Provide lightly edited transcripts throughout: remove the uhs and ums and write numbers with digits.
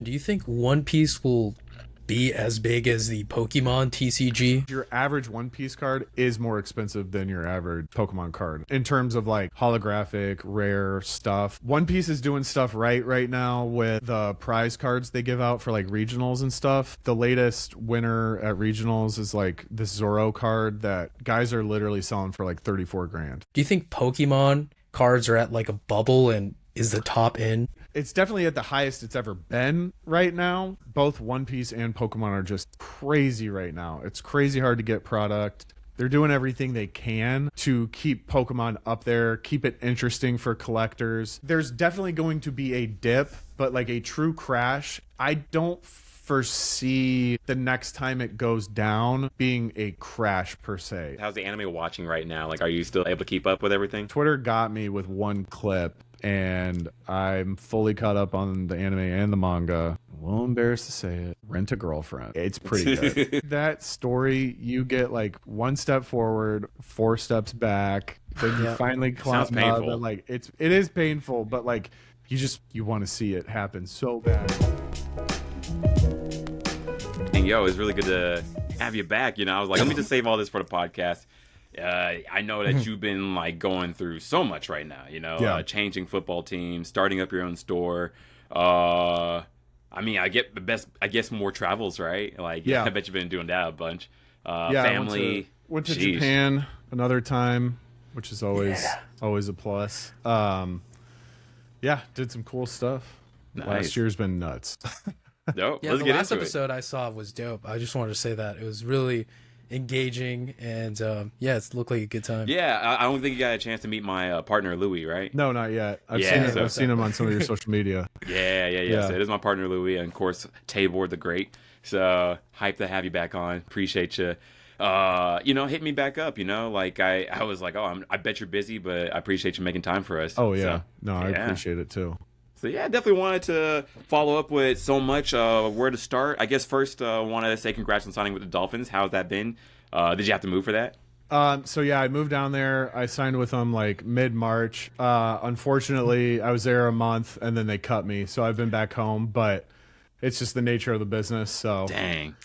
Do you think One Piece will be as big as the Pokemon TCG? Your average One Piece card is more expensive than your average Pokemon card in terms of like holographic, rare stuff. One Piece is doing stuff right now with the prize cards they give out for like regionals and stuff. The latest winner at regionals is like this Zoro card that guys are literally selling for like 34 grand. Do you think Pokemon cards are at like a bubble and is the top in? It's definitely at the highest it's ever been right now. Both One Piece and Pokemon are just crazy right now. It's crazy hard to get product. They're doing everything they can to keep Pokemon up there, keep it interesting for collectors. There's definitely going to be a dip, but like a true crash, I don't foresee the next time it goes down being a crash per se. How's the anime watching right now? Like, are you still able to keep up with everything? Twitter got me with one clip, and I'm fully caught up on the anime and the manga. Well, embarrassed to say it. Rent a Girlfriend. It's pretty good. That story, you get like one step forward, four steps back, then you finally climb Sounds painful. up. Like it is painful, but like you want to see it happen so bad. And yo, it's really good to have you back. You know, I was like, let me just save all this for the podcast. I know that you've been like going through so much right now, you know, changing football teams, starting up your own store. I mean, I guess more travels, right? Like, I bet you've been doing that a bunch. Family. Went to Japan another time, which is always a plus. Did some cool stuff. Nice. Last year's been nuts. Dope. Yeah, Let's the get last into episode I saw was dope. I just wanted to say that. It was really engaging, and it looked like a good time. Yeah, I don't think you got a chance to meet my partner Louis, right? No, not yet. I've seen him on some of your social media. Yeah. So it is my partner Louis, and of course Taybor the Great. So hyped to have you back on. Appreciate you. Hit me back up. You know, like I was like, I bet you're busy, but I appreciate you making time for us. Oh yeah, I appreciate it too. So yeah, I definitely wanted to follow up with so much. Where to start? I guess first, wanted to say congrats on signing with the Dolphins. How's that been? Did you have to move for that? I moved down there. I signed with them like mid-March. Unfortunately, I was there a month and then they cut me, so I've been back home. But it's just the nature of the business. So dang,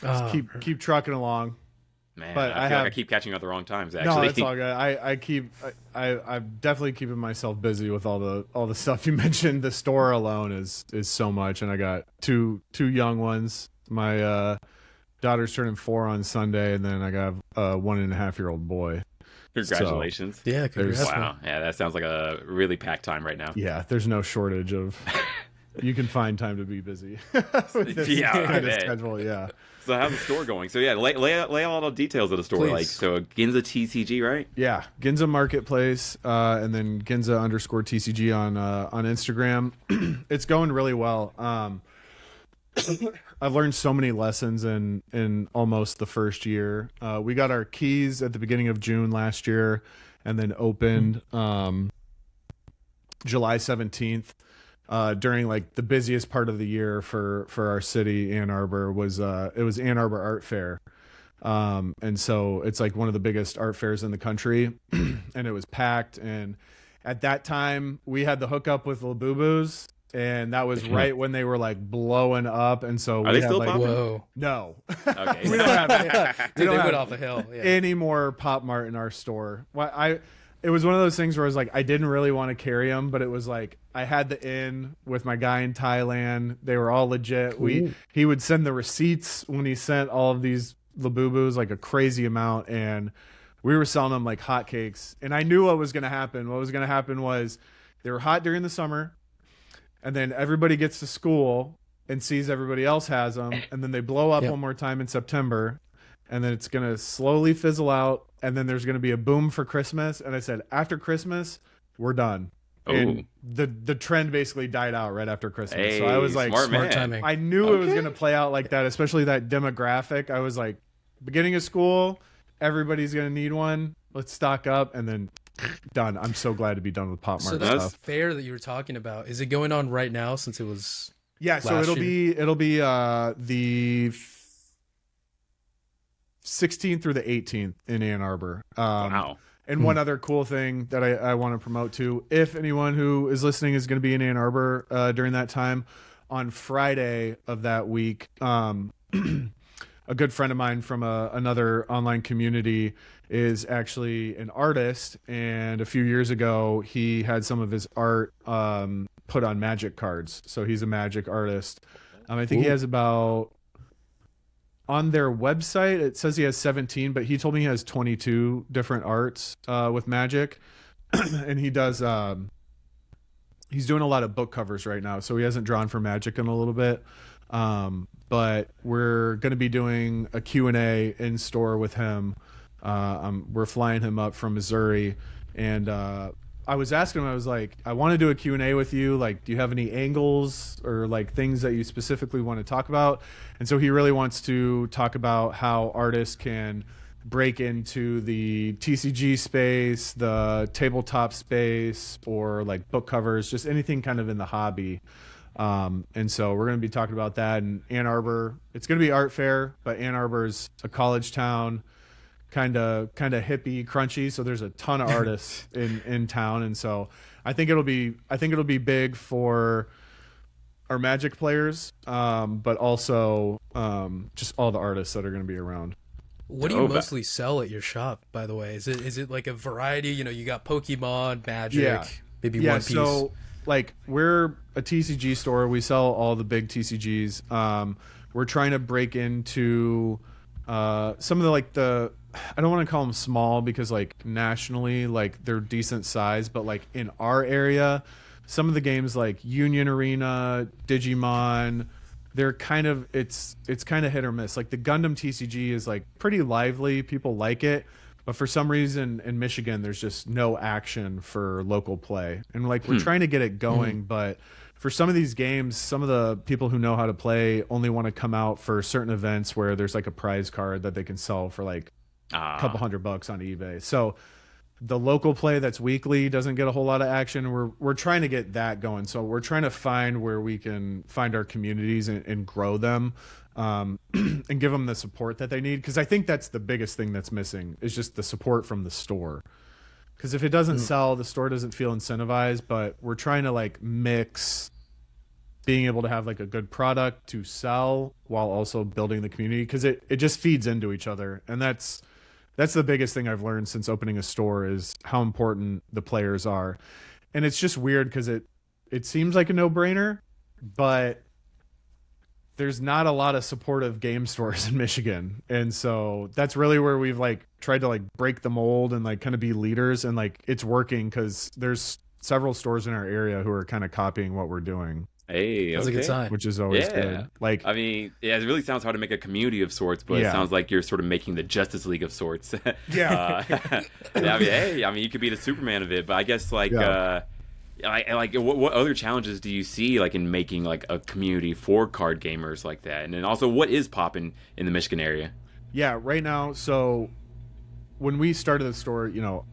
keep trucking along. Man, but I feel like I keep catching you at the wrong times. Actually, no, it's all good. I'm definitely keeping myself busy with all the stuff you mentioned. The store alone is so much, and I got two young ones. My daughter's turning 4 on Sunday, and then I got a 1.5-year-old boy. Congratulations! So, yeah, congrats. Wow, yeah, that sounds like a really packed time right now. Yeah, there's no shortage of. You can find time to be busy with this kind of schedule. Yeah. So how's the store going? So yeah, lay out all the details of the store. Please. Like, so Ginza TCG, right? Yeah, Ginza Marketplace, and then Ginza_TCG on Instagram. It's going really well. I've learned so many lessons in almost the first year. We got our keys at the beginning of June last year, and then opened July 17th. During like the busiest part of the year for our city, Ann Arbor it was Ann Arbor Art Fair. And so it's like one of the biggest art fairs in the country, and it was packed. And at that time we had the hookup with Labubu's, and that was right when they were like blowing up. And so Are we they had still like, popping? Whoa. no, Okay. we don't have Dude, they went off a hill. Yeah. any more Pop Mart in our store. It was one of those things where I was like, I didn't really want to carry them, but it was like I had the in with my guy in Thailand. They were all legit. He would send the receipts when he sent all of these Labubus, like a crazy amount, and we were selling them like hotcakes. And I knew what was going to happen. What was going to happen was they were hot during the summer, and then everybody gets to school and sees everybody else has them, and then they blow up one more time in September. And then it's going to slowly fizzle out. And then there's going to be a boom for Christmas. And I said, after Christmas, we're done. And the trend basically died out right after Christmas. Hey, so I was like, Smart timing. I knew it was going to play out like that, especially that demographic. I was like, beginning of school, everybody's going to need one. Let's stock up. And then done. I'm so glad to be done with Pop Mart So that stuff. fair that you were talking about, is it going on right now since it was Yeah, so last it'll year? be the 16th through the 18th in Ann Arbor. Wow. And one other cool thing that I want to promote too, if anyone who is listening is going to be in Ann Arbor during that time, on Friday of that week, a good friend of mine from another online community is actually an artist, and a few years ago he had some of his art put on Magic cards. So he's a Magic artist. I think he has about, on their website it says he has 17, but he told me he has 22 different arts with Magic. And he does he's doing a lot of book covers right now, so he hasn't drawn for Magic in a little bit. But we're going to be doing a Q&A in store with him. We're flying him up from Missouri, and I was asking him, I was like, I want to do a Q&A with you. Like, do you have any angles or like things that you specifically want to talk about? And so he really wants to talk about how artists can break into the TCG space, the tabletop space, or like book covers, just anything kind of in the hobby. And so we're going to be talking about that in Ann Arbor. It's going to be art fair, but Ann Arbor's a college town, kind of hippie, crunchy. So there's a ton of artists in town. And so I think it'll be big for our Magic players, but also just all the artists that are going to be around. What do you mostly sell at your shop, by the way? Is it like a variety? You got Pokemon, Magic, maybe One Piece. So like, we're a TCG store. We sell all the big TCGs. We're trying to break into some of the I don't want to call them small, because like nationally, like they're decent size, but like in our area, some of the games like Union Arena, Digimon, they're kind of, it's kind of hit or miss. Like the Gundam TCG is like pretty lively, people like it, but for some reason in Michigan there's just no action for local play, and like we're trying to get it going, but for some of these games, some of the people who know how to play only want to come out for certain events where there's like a prize card that they can sell for like a couple $100 on eBay. So the local play that's weekly doesn't get a whole lot of action. We're trying to get that going. So we're trying to find where we can find our communities and grow them, and give them the support that they need. Because I think that's the biggest thing that's missing, is just the support from the store. Because if it doesn't sell, the store doesn't feel incentivized. But we're trying to like mix being able to have like a good product to sell while also building the community, because it just feeds into each other. And that's the biggest thing I've learned since opening a store, is how important the players are. And it's just weird because it seems like a no-brainer, but there's not a lot of supportive game stores in Michigan. And so that's really where we've like tried to like break the mold and like kind of be leaders, and like it's working because there's several stores in our area who are kind of copying what we're doing. Hey, that's a good sign. Which is always good. Like, I mean, yeah, it really sounds hard to make a community of sorts, but it sounds like you're sort of making the Justice League of sorts. Yeah. I mean, you could be the Superman of it, but I guess like, what other challenges do you see like in making like a community for card gamers like that? And then also, what is popping in the Michigan area? Yeah, right now, so when we started the store,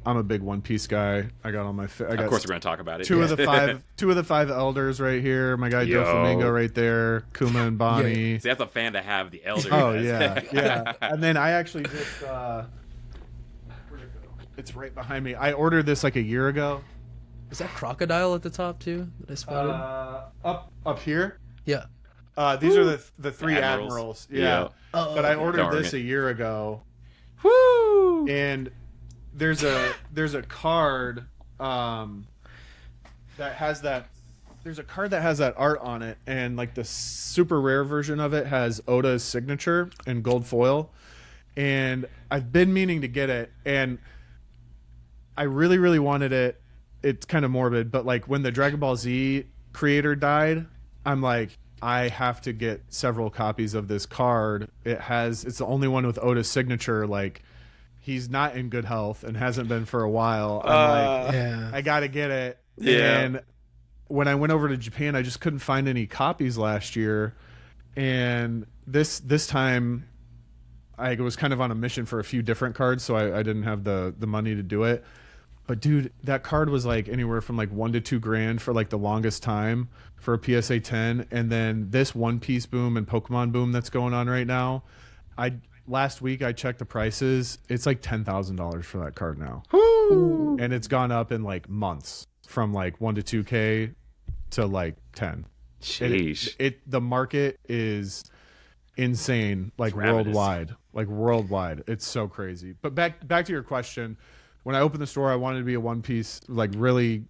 I'm a big One Piece guy. I got all my. Of course, we're going to talk about it. Two of the five elders right here. My guy Joe Flamingo right there. Kuma and Bonnie. See, that's a fan to have, the elders. Oh yeah. And then I actually just. Where'd it go? It's right behind me. I ordered this like a year ago. Is that crocodile at the top too that I spotted? Up here. Yeah. These are the three admirals. Yeah. But I ordered this a year ago. Woo! And there's a card that has that. There's a card that has that art on it, and like the super rare version of it has Oda's signature in gold foil. And I've been meaning to get it, and I really, really wanted it. It's kind of morbid, but like when the Dragon Ball Z creator died, I'm like, I have to get several copies of this card. It's the only one with Oda's signature. Like, he's not in good health and hasn't been for a while. I got to get it. Yeah. And when I went over to Japan, I just couldn't find any copies last year. And this time I was kind of on a mission for a few different cards, so I didn't have the money to do it. But dude, that card was like anywhere from like $1 to $2 grand for like the longest time for a PSA 10. And then this One Piece boom and Pokemon boom that's going on right now, last week I checked the prices. It's like $10,000 for that card now. Woo! And it's gone up in like months from like 1 to 2K to like 10. Sheesh. The market is insane, like worldwide. It's so crazy. But back to your question, when I opened the store, I wanted to be a One Piece, like really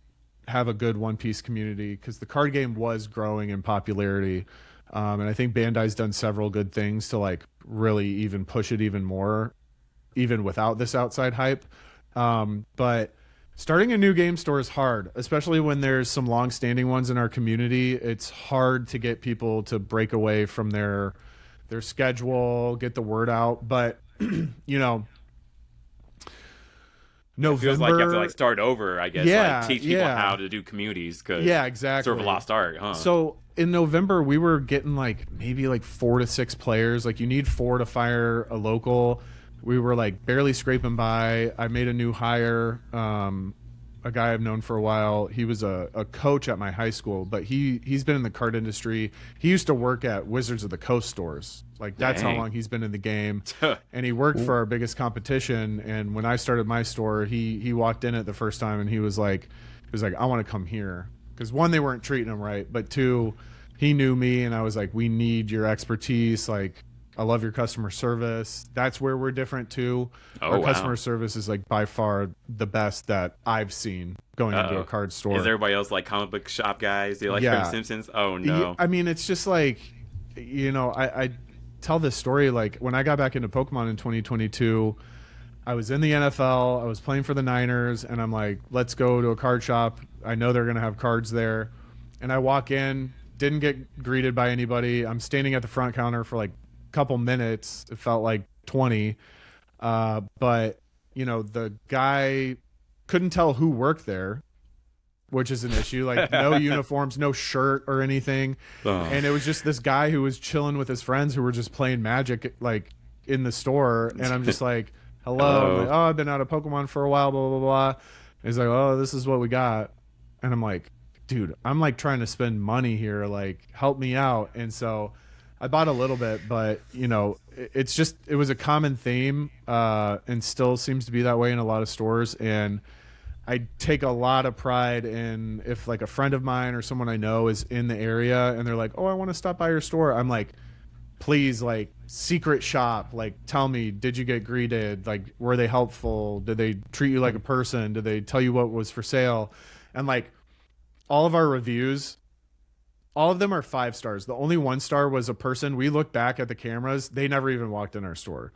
have a good One Piece community, because the card game was growing in popularity. And I think Bandai's done several good things to like really even push it even more, even without this outside hype. But starting a new game store is hard, especially when there's some long-standing ones in our community. It's hard to get people to break away from their schedule, get the word out. But you know, November, it feels like you have to like start over, I guess. Yeah, like teach people how to do communities, because exactly. Sort of a lost art, huh? So in November, we were getting like maybe like 4 to 6 players. Like you need 4 to fire a local. We were like barely scraping by. I made a new hire, a guy I've known for a while. He was a coach at my high school, but he's been in the card industry. He used to work at Wizards of the Coast stores. Like that's how long he's been in the game. And he worked for our biggest competition. And when I started my store, he walked in it the first time and he was like, I want to come here. Because 1, they weren't treating him right, but 2, he knew me and I was like, we need your expertise. Like, I love your customer service. That's where we're different too. Our customer service is like by far the best that I've seen going into a card store. Is everybody else like comic book shop guys? Do you like The Simpsons? Oh no. I mean, it's just like, you know, I tell this story, like when I got back into Pokemon in 2022, I was in the NFL, I was playing for the Niners, and I'm like, let's go to a card shop. I know they're going to have cards there. And I walk in, didn't get greeted by anybody. I'm standing at the front counter for like a couple minutes. It felt like 20. But, you know, the guy couldn't tell who worked there, which is an issue. Like no uniforms, no shirt or anything. And it was just this guy who was chilling with his friends who were just playing Magic like in the store. And I'm just like, hello. I'm like, oh, I've been out of Pokemon for a while, blah, blah, blah. He's like, oh, this is what we got. And I'm like, dude, I'm like trying to spend money here. Like, help me out. And so I bought a little bit, but you know, it's just, it was a common theme, and still seems to be that way in a lot of stores. And I take a lot of pride in if like a friend of mine or someone I know is in the area and they're like, oh, I want to stop by your store. I'm like, please, like secret shop, like tell me, did you get greeted? Like, were they helpful? Did they treat you like a person? Did they tell you what was for sale? And like all of our reviews, all of them are 5 stars. The only 1 star was a person. We looked back at the cameras. They never even walked in our store.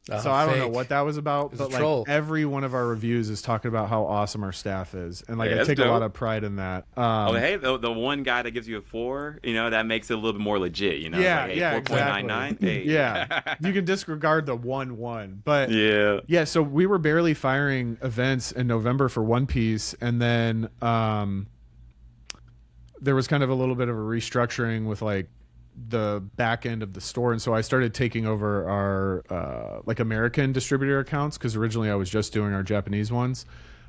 So I don't know what that was about, but like every one of our reviews is talking about how awesome our staff is, and like I take a lot of pride in that. Hey, the one guy that gives you a 4, you know, that makes it a little bit more legit. You know, yeah, like, hey, yeah, 4.99. Exactly. Hey. Yeah, you can disregard the 1-1, but yeah. So we were barely firing events in November for One Piece, and then there was kind of a little bit of a restructuring with like the back end of the store, and so I started taking over our like American distributor accounts, because originally I was just doing our Japanese ones.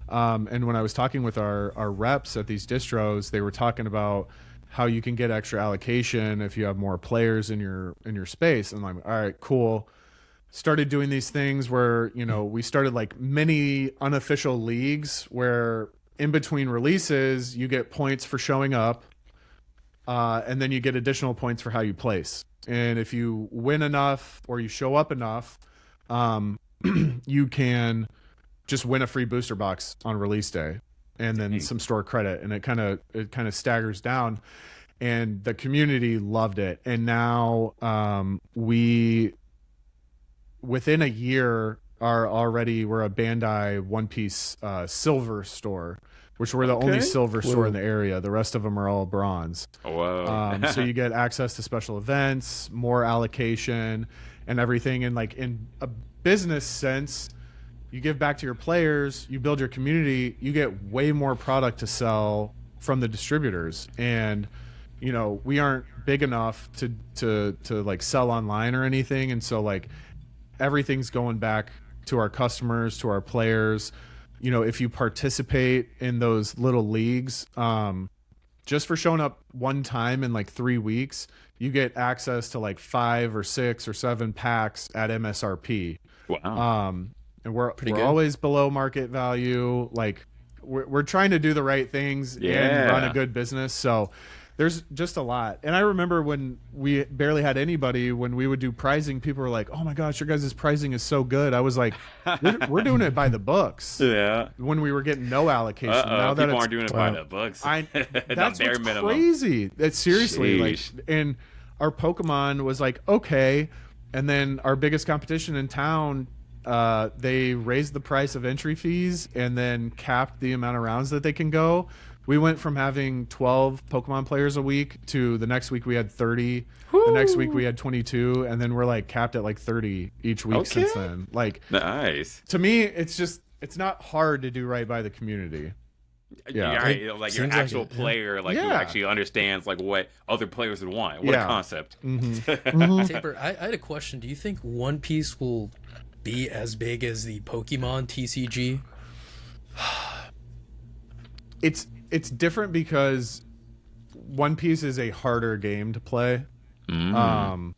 And when I was talking with our reps at these distros, they were talking about how you can get extra allocation if you have more players in your space. And I'm like, all right, cool. Started doing these things where, you know, we started like many unofficial leagues where in between releases you get points for showing up. And then you get additional points for how you place. And if you win enough or you show up enough, you can just win a free booster box on release day, and then some store credit. And it kind of staggers down. And the community loved it. And now we, within a year, we're a Bandai One Piece silver store, which we're the only silver store in the area. The rest of them are all bronze. Whoa. So you get access to special events, more allocation, and everything. And like in a business sense, you give back to your players, you build your community, you get way more product to sell from the distributors. And, you know, we aren't big enough to like sell online or anything. And so like everything's going back to our customers, to our players. You know, if you participate in those little leagues, just for showing up one time in like 3 weeks, you get access to like 5 or 6 or 7 packs at MSRP. Wow. And we're always below market value. Like we're trying to do the right things and run a good business. So There's just a lot. And I remember when we barely had anybody, when we would do prizing, people were like, oh my gosh, your guys' prizing is so good. I was like, we're doing it by the books. Yeah. When we were getting no allocation. Now that people aren't doing it by the books. That's bare minimum. Crazy. That's seriously like, and our Pokemon was like, okay. And then our biggest competition in town, they raised the price of entry fees and then capped the amount of rounds that they can go. We went from having 12 Pokemon players a week to the next week we had 30. Woo! The next week we had 22, and then we're like capped at like 30 each week since then. Like, nice. To me, it's not hard to do right by the community. Yeah, right. Like your actual player, like who actually understands like what other players would want. What a concept. Taybor, I had a question. Do you think One Piece will be as big as the Pokemon TCG? It's different because One Piece is a harder game to play. Pokemon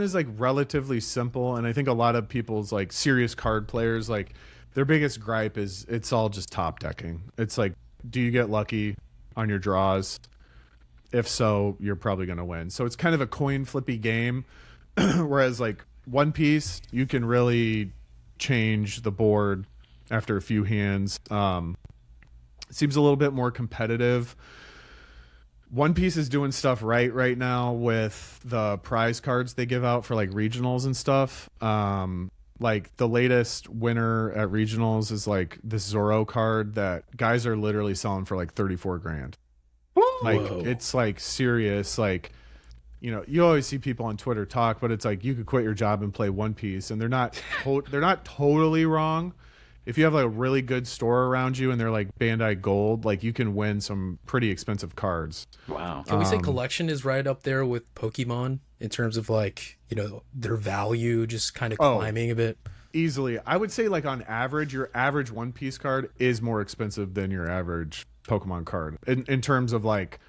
is like relatively simple, and I think a lot of people's like serious card players, like their biggest gripe is it's all just top decking. It's like, do you get lucky on your draws? If so, you're probably going to win. So it's kind of a coin flippy game. Whereas like One Piece, you can really change the board after a few hands. It seems a little bit more competitive. One Piece is doing stuff right now with the prize cards they give out for like regionals and stuff. Like the latest winner at regionals is like this Zoro card that guys are literally selling for like 34 grand. Like it's like serious. Like, you know, you always see people on Twitter talk, but it's like you could quit your job and play One Piece, and they're not totally wrong. If you have like a really good store around you and they're like Bandai Gold, like you can win some pretty expensive cards. Wow. Can we say collection is right up there with Pokemon in terms of like, you know, their value just kind of climbing a bit? Easily. I would say like on average, your average One Piece card is more expensive than your average Pokemon card in terms of like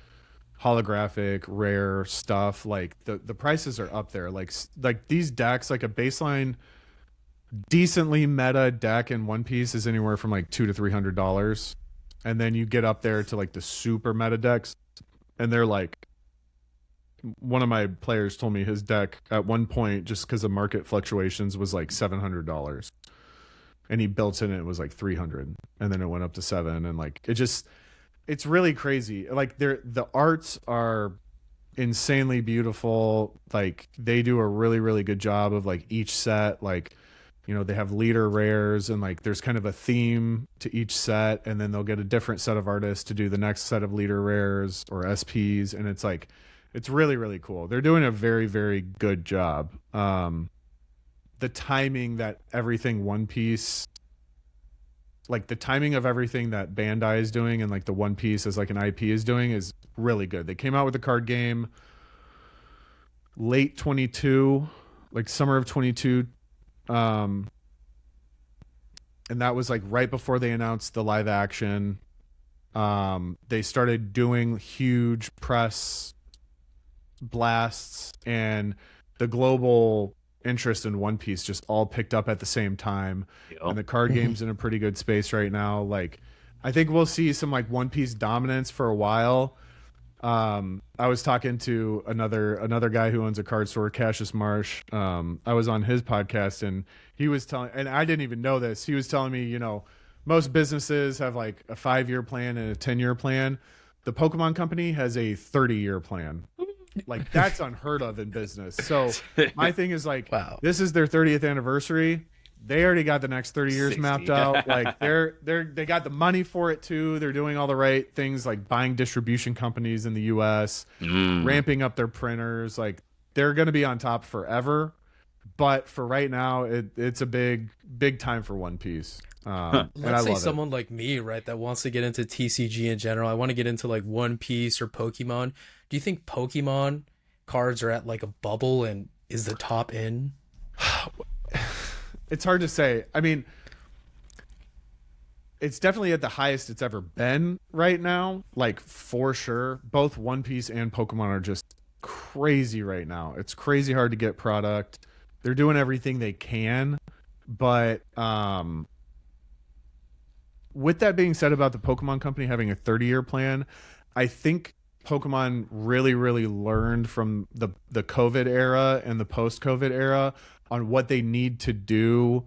holographic, rare stuff. Like the prices are up there. Like these decks, like a baseline decently meta deck in One Piece is anywhere from like $200 to $300, and then you get up there to like the super meta decks, and they're like, one of my players told me his deck at one point, just because of market fluctuations, was like $700, and he built it and it was like $300, and then it went up to $700, and like it's really crazy. Like the arts are insanely beautiful. Like they do a really good job of like each set. Like, you know, they have leader rares, and like there's kind of a theme to each set, and then they'll get a different set of artists to do the next set of leader rares or SPs, and it's like it's really cool. They're doing a very good job. The timing that everything One Piece, like the timing of everything that Bandai is doing and like the One Piece as like an IP is doing is really good. They came out with the card game late 22, like summer of 22. And that was like right before they announced the live action. They started doing huge press blasts, and the global interest in One Piece just all picked up at the same time. Yep. And the card game's in a pretty good space right now. Like, I think we'll see some like One Piece dominance for a while. I was talking to another guy who owns a card store, Cassius Marsh. I was on his podcast, and he was telling, and I didn't even know this. He was telling me, you know, most businesses have like a 5-year plan and a 10-year plan. The Pokemon company has a 30-year plan. Like that's unheard of in business. So my thing is like, wow, this is their 30th anniversary. They already got the next 30 years 60. mapped out. Like they got the money for it too. They're doing all the right things, like buying distribution companies in the US, ramping up their printers. Like they're going to be on top forever. But for right now, it's a big time for One Piece. Let's say someone like me, right, that wants to get into TCG in general. I want to get into like One Piece or Pokemon. Do you think Pokemon cards are at like a bubble, and is the top in? It's hard to say. I mean, it's definitely at the highest it's ever been right now. Like for sure, both One Piece and Pokemon are just crazy right now. It's crazy hard to get product. They're doing everything they can, but with that being said about the Pokemon company having a 30-year plan, I think Pokemon really, really learned from the COVID era and the post-COVID era on what they need to do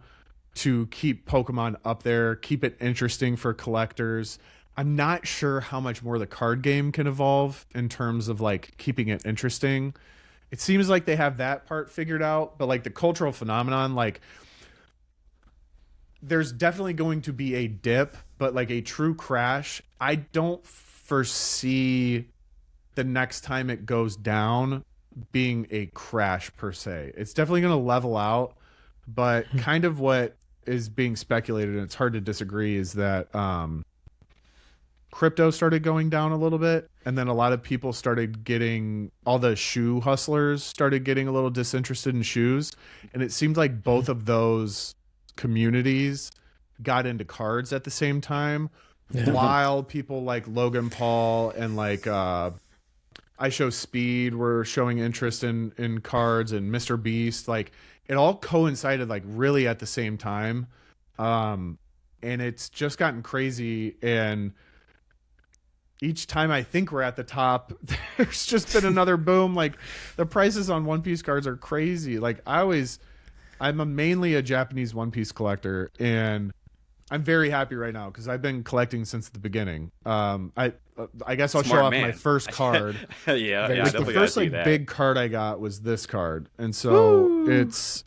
to keep Pokemon up there, keep it interesting for collectors. I'm not sure how much more the card game can evolve in terms of like keeping it interesting. It seems like they have that part figured out, but like the cultural phenomenon, like there's definitely going to be a dip, but like a true crash, I don't foresee the next time it goes down being a crash per se. It's definitely going to level out, but kind of what is being speculated, and it's hard to disagree, is that crypto started going down a little bit, and then a lot of people started getting, all the shoe hustlers started getting a little disinterested in shoes, and it seemed like both of those communities got into cards at the same time, while people like Logan Paul and like I Show Speed were showing interest in cards, and Mr. Beast, like it all coincided like really at the same time. And it's just gotten crazy, and each time I think we're at the top, there's just been another boom. Like the prices on One Piece cards are crazy. Like I'm mainly a Japanese One Piece collector, and I'm very happy right now because I've been collecting since the beginning. I guess I'll show off my first card. The first like big card I got was this card, and so this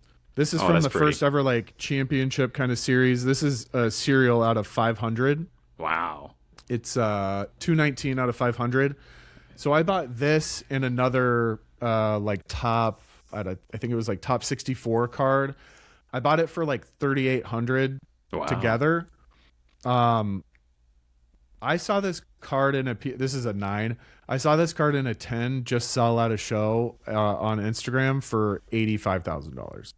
is from the first ever like championship kind of series. This is a serial out of 500. Wow. It's 219 out of 500. So I bought this in another like top, I think it was like top 64 card. I bought it for like 3,800 together. I saw this card in this is a 9. I saw this card in a 10 just sell at a show on Instagram for $85,000.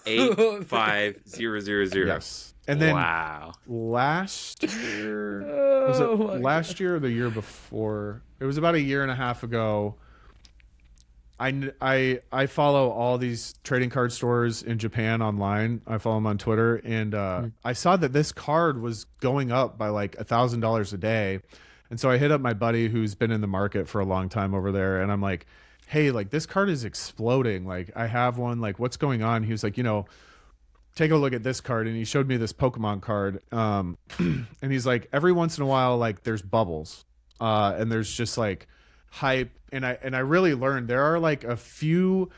85000. Yes. And then last year, was it last year or the year before? It was about a year and a half ago. I follow all these trading card stores in Japan online. I follow them on Twitter, and I saw that this card was going up by like $1,000 a day. And so I hit up my buddy who's been in the market for a long time over there, and I'm like, hey, like this card is exploding. Like I have one, like what's going on? He was like, take a look at this card. And he showed me this Pokemon card. And he's like, every once in a while, like there's bubbles and there's just like hype. And I really learned there are like a few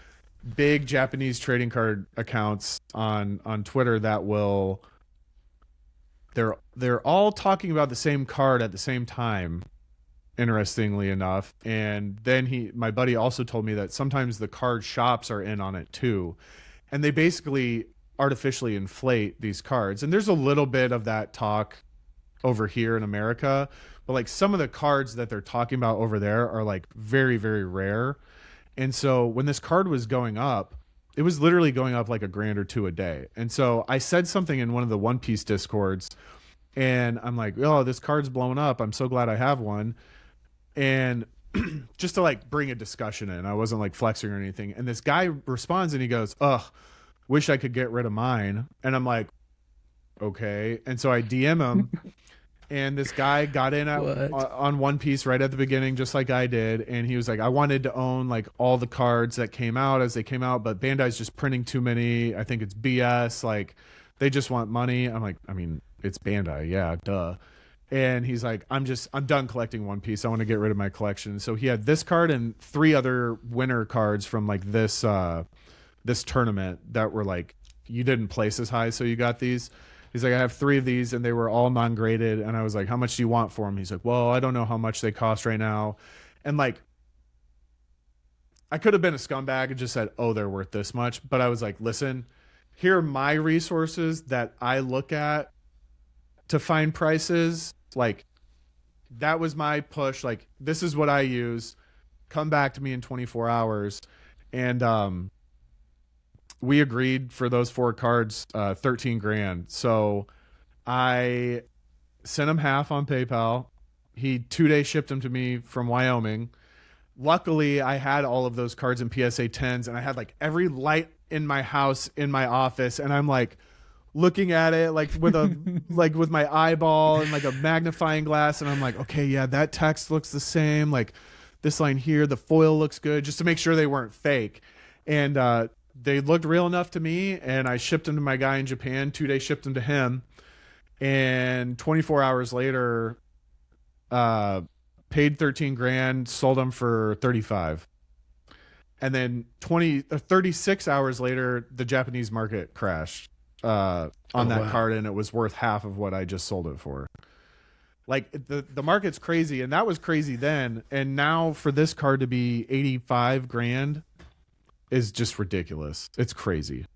big Japanese trading card accounts on Twitter that will, they're all talking about the same card at the same time, interestingly enough. And then my buddy also told me that sometimes the card shops are in on it too, and they basically artificially inflate these cards. And there's a little bit of that talk over here in America, but like some of the cards that they're talking about over there are like very, very rare. And so when this card was going up, it was literally going up like $1,000 or $2,000 a day. And so I said something in one of the One Piece discords, and I'm like, oh, this card's blowing up. I'm so glad I have one. And just to like bring a discussion in, I wasn't like flexing or anything. And this guy responds and he goes, ugh, wish I could get rid of mine. And I'm like, okay. And so I DM him, and this guy got in on One Piece right at the beginning, just like I did. And he was like, I wanted to own like all the cards that came out as they came out, but Bandai's just printing too many. I think it's BS. Like they just want money. I'm like, I mean, it's Bandai. Yeah, duh. And he's like, I'm done collecting One Piece. I want to get rid of my collection. So he had this card and 3 other winner cards from like this tournament that were like, you didn't place as high, so you got these. He's like, I have 3 of these, and they were all non-graded. And I was like, how much do you want for them? He's like, well, I don't know how much they cost right now. And like, I could have been a scumbag and just said, oh, they're worth this much. But I was like, listen, here are my resources that I look at to find prices. Like, that was my push. Like, this is what I use. Come back to me in 24 hours. And we agreed for those 4 cards, $13,000. So I sent him half on PayPal. He 2-day shipped them to me from Wyoming. Luckily, I had all of those cards in PSA 10s, and I had like every light in my house, in my office. And I'm like, looking at it like with my eyeball and like a magnifying glass, and I'm like, okay, yeah, that text looks the same. Like this line here, the foil looks good, just to make sure they weren't fake. And they looked real enough to me, and I shipped them to my guy in Japan. 2 days shipped them to him, and 24 hours later, paid 13 grand, sold them for 35. And then 36 hours later, the Japanese market crashed on that card, and it was worth half of what I just sold it for. Like the market's crazy, and that was crazy then. And now for this card to be 85 grand is just ridiculous. It's crazy.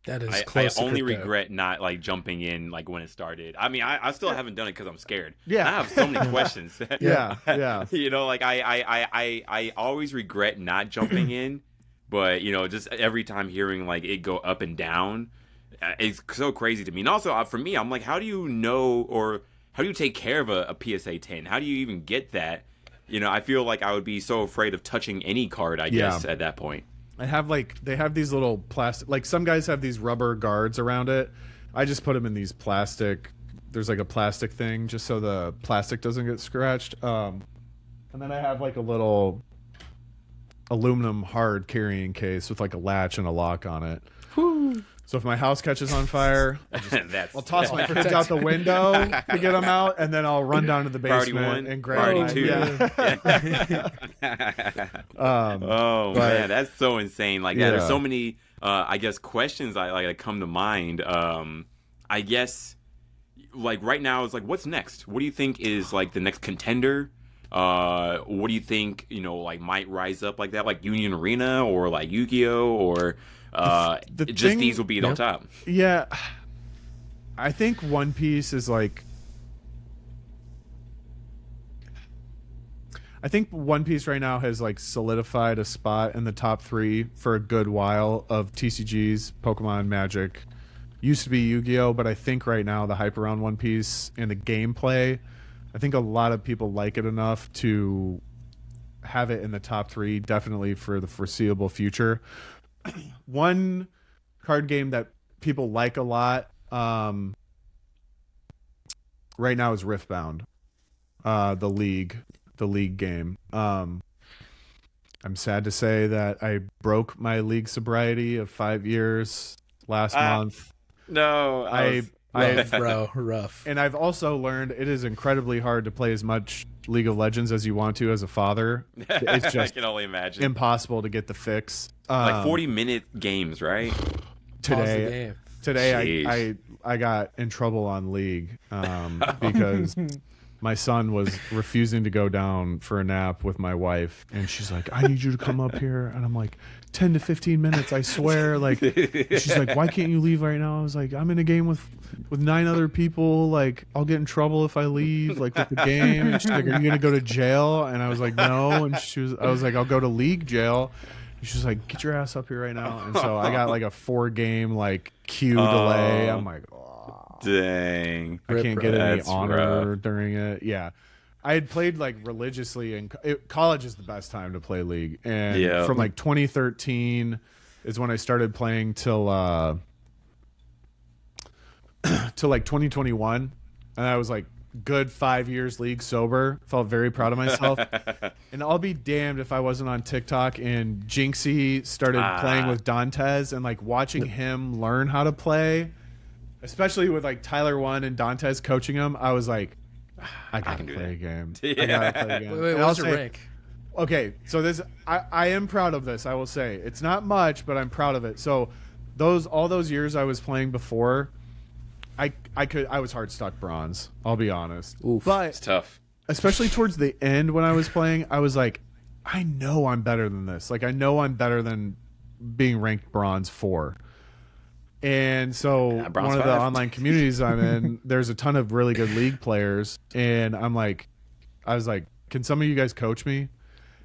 That is I close. only regret not like jumping in like when it started. I mean, I still haven't done it because I'm scared. Yeah, I have so many questions. yeah. You know, like I always regret not jumping in, but you know, just every time hearing like it go up and down, it's so crazy to me. And also for me, I'm like, how do you know, or how do you take care of a PSA 10? How do you even get that? You know, I feel like I would be so afraid of touching any card, I guess, at that point. I have they have these little plastic, like some guys have these rubber guards around it. I just put them in these plastic, there's like a plastic thing just so the plastic doesn't get scratched. And then I have like a little aluminum hard carrying case with like a latch and a lock on it. Whew. So if my house catches on fire, I'll toss my fridge out the window to get them out, and then I'll run down to the basement and grab Party 2. Man, that's so insane. Like, there's so many, I guess, questions that come to mind. I guess, like, right now, it's like, what's next? What do you think is, like, the next contender? What do you think, you know, like, might rise up like that? Like Union Arena or, like, Yu-Gi-Oh! Or... these will be on top. Yeah, I think One Piece is like. I think One Piece right now has like solidified a spot in the top 3 for a good while of TCGs, Pokemon, Magic. Used to be Yu-Gi-Oh, but I think right now the hype around One Piece and the gameplay, I think a lot of people like it enough to have it in the top 3, definitely for the foreseeable future. One card game that people like a lot right now is Riftbound, the league game. I'm sad to say that I broke my league sobriety of 5 years last month. No, rough. And I've also learned it is incredibly hard to play as much League of Legends as you want to as a father. It's just I can only imagine. Impossible to get the fix. Like 40-minute games, right? Today I got in trouble on League because my son was refusing to go down for a nap with my wife, and she's like, I need you to come up here, and I'm like, 10 to 15 minutes, I swear. Like, she's like, why can't you leave right now? I was like, I'm in a game with 9 other people. Like, I'll get in trouble if I leave, like, with the game. And she's like, are you gonna go to jail? And I was like, no. And I was like, I'll go to League jail. And she was like, get your ass up here right now. And so I got like a 4-game like queue delay. I'm like, oh, dang, I can't get any honor rough. during it. Yeah. I had played like religiously, and college is the best time to play League. And from like 2013 is when I started playing till like 2021, and I was like good 5 years League sober. Felt very proud of myself. And I'll be damned if I wasn't on TikTok and Jinxie started playing with Dantes, and like watching him learn how to play, especially with like Tyler One and Dantes coaching him. I was like, I gotta play a game. I gotta play a game. Wait, what's your rank? Okay, so this I am proud of this. I will say it's not much, but I'm proud of it. So all those years I was playing before, I was hard stuck bronze. I'll be honest. Oof. But It's tough. especially towards the end when I was playing, I was like, I know I'm better than this. Like, I know I'm better than being ranked bronze 4. And so one of the online communities I'm in, there's a ton of really good League players, and I was like, can some of you guys coach me?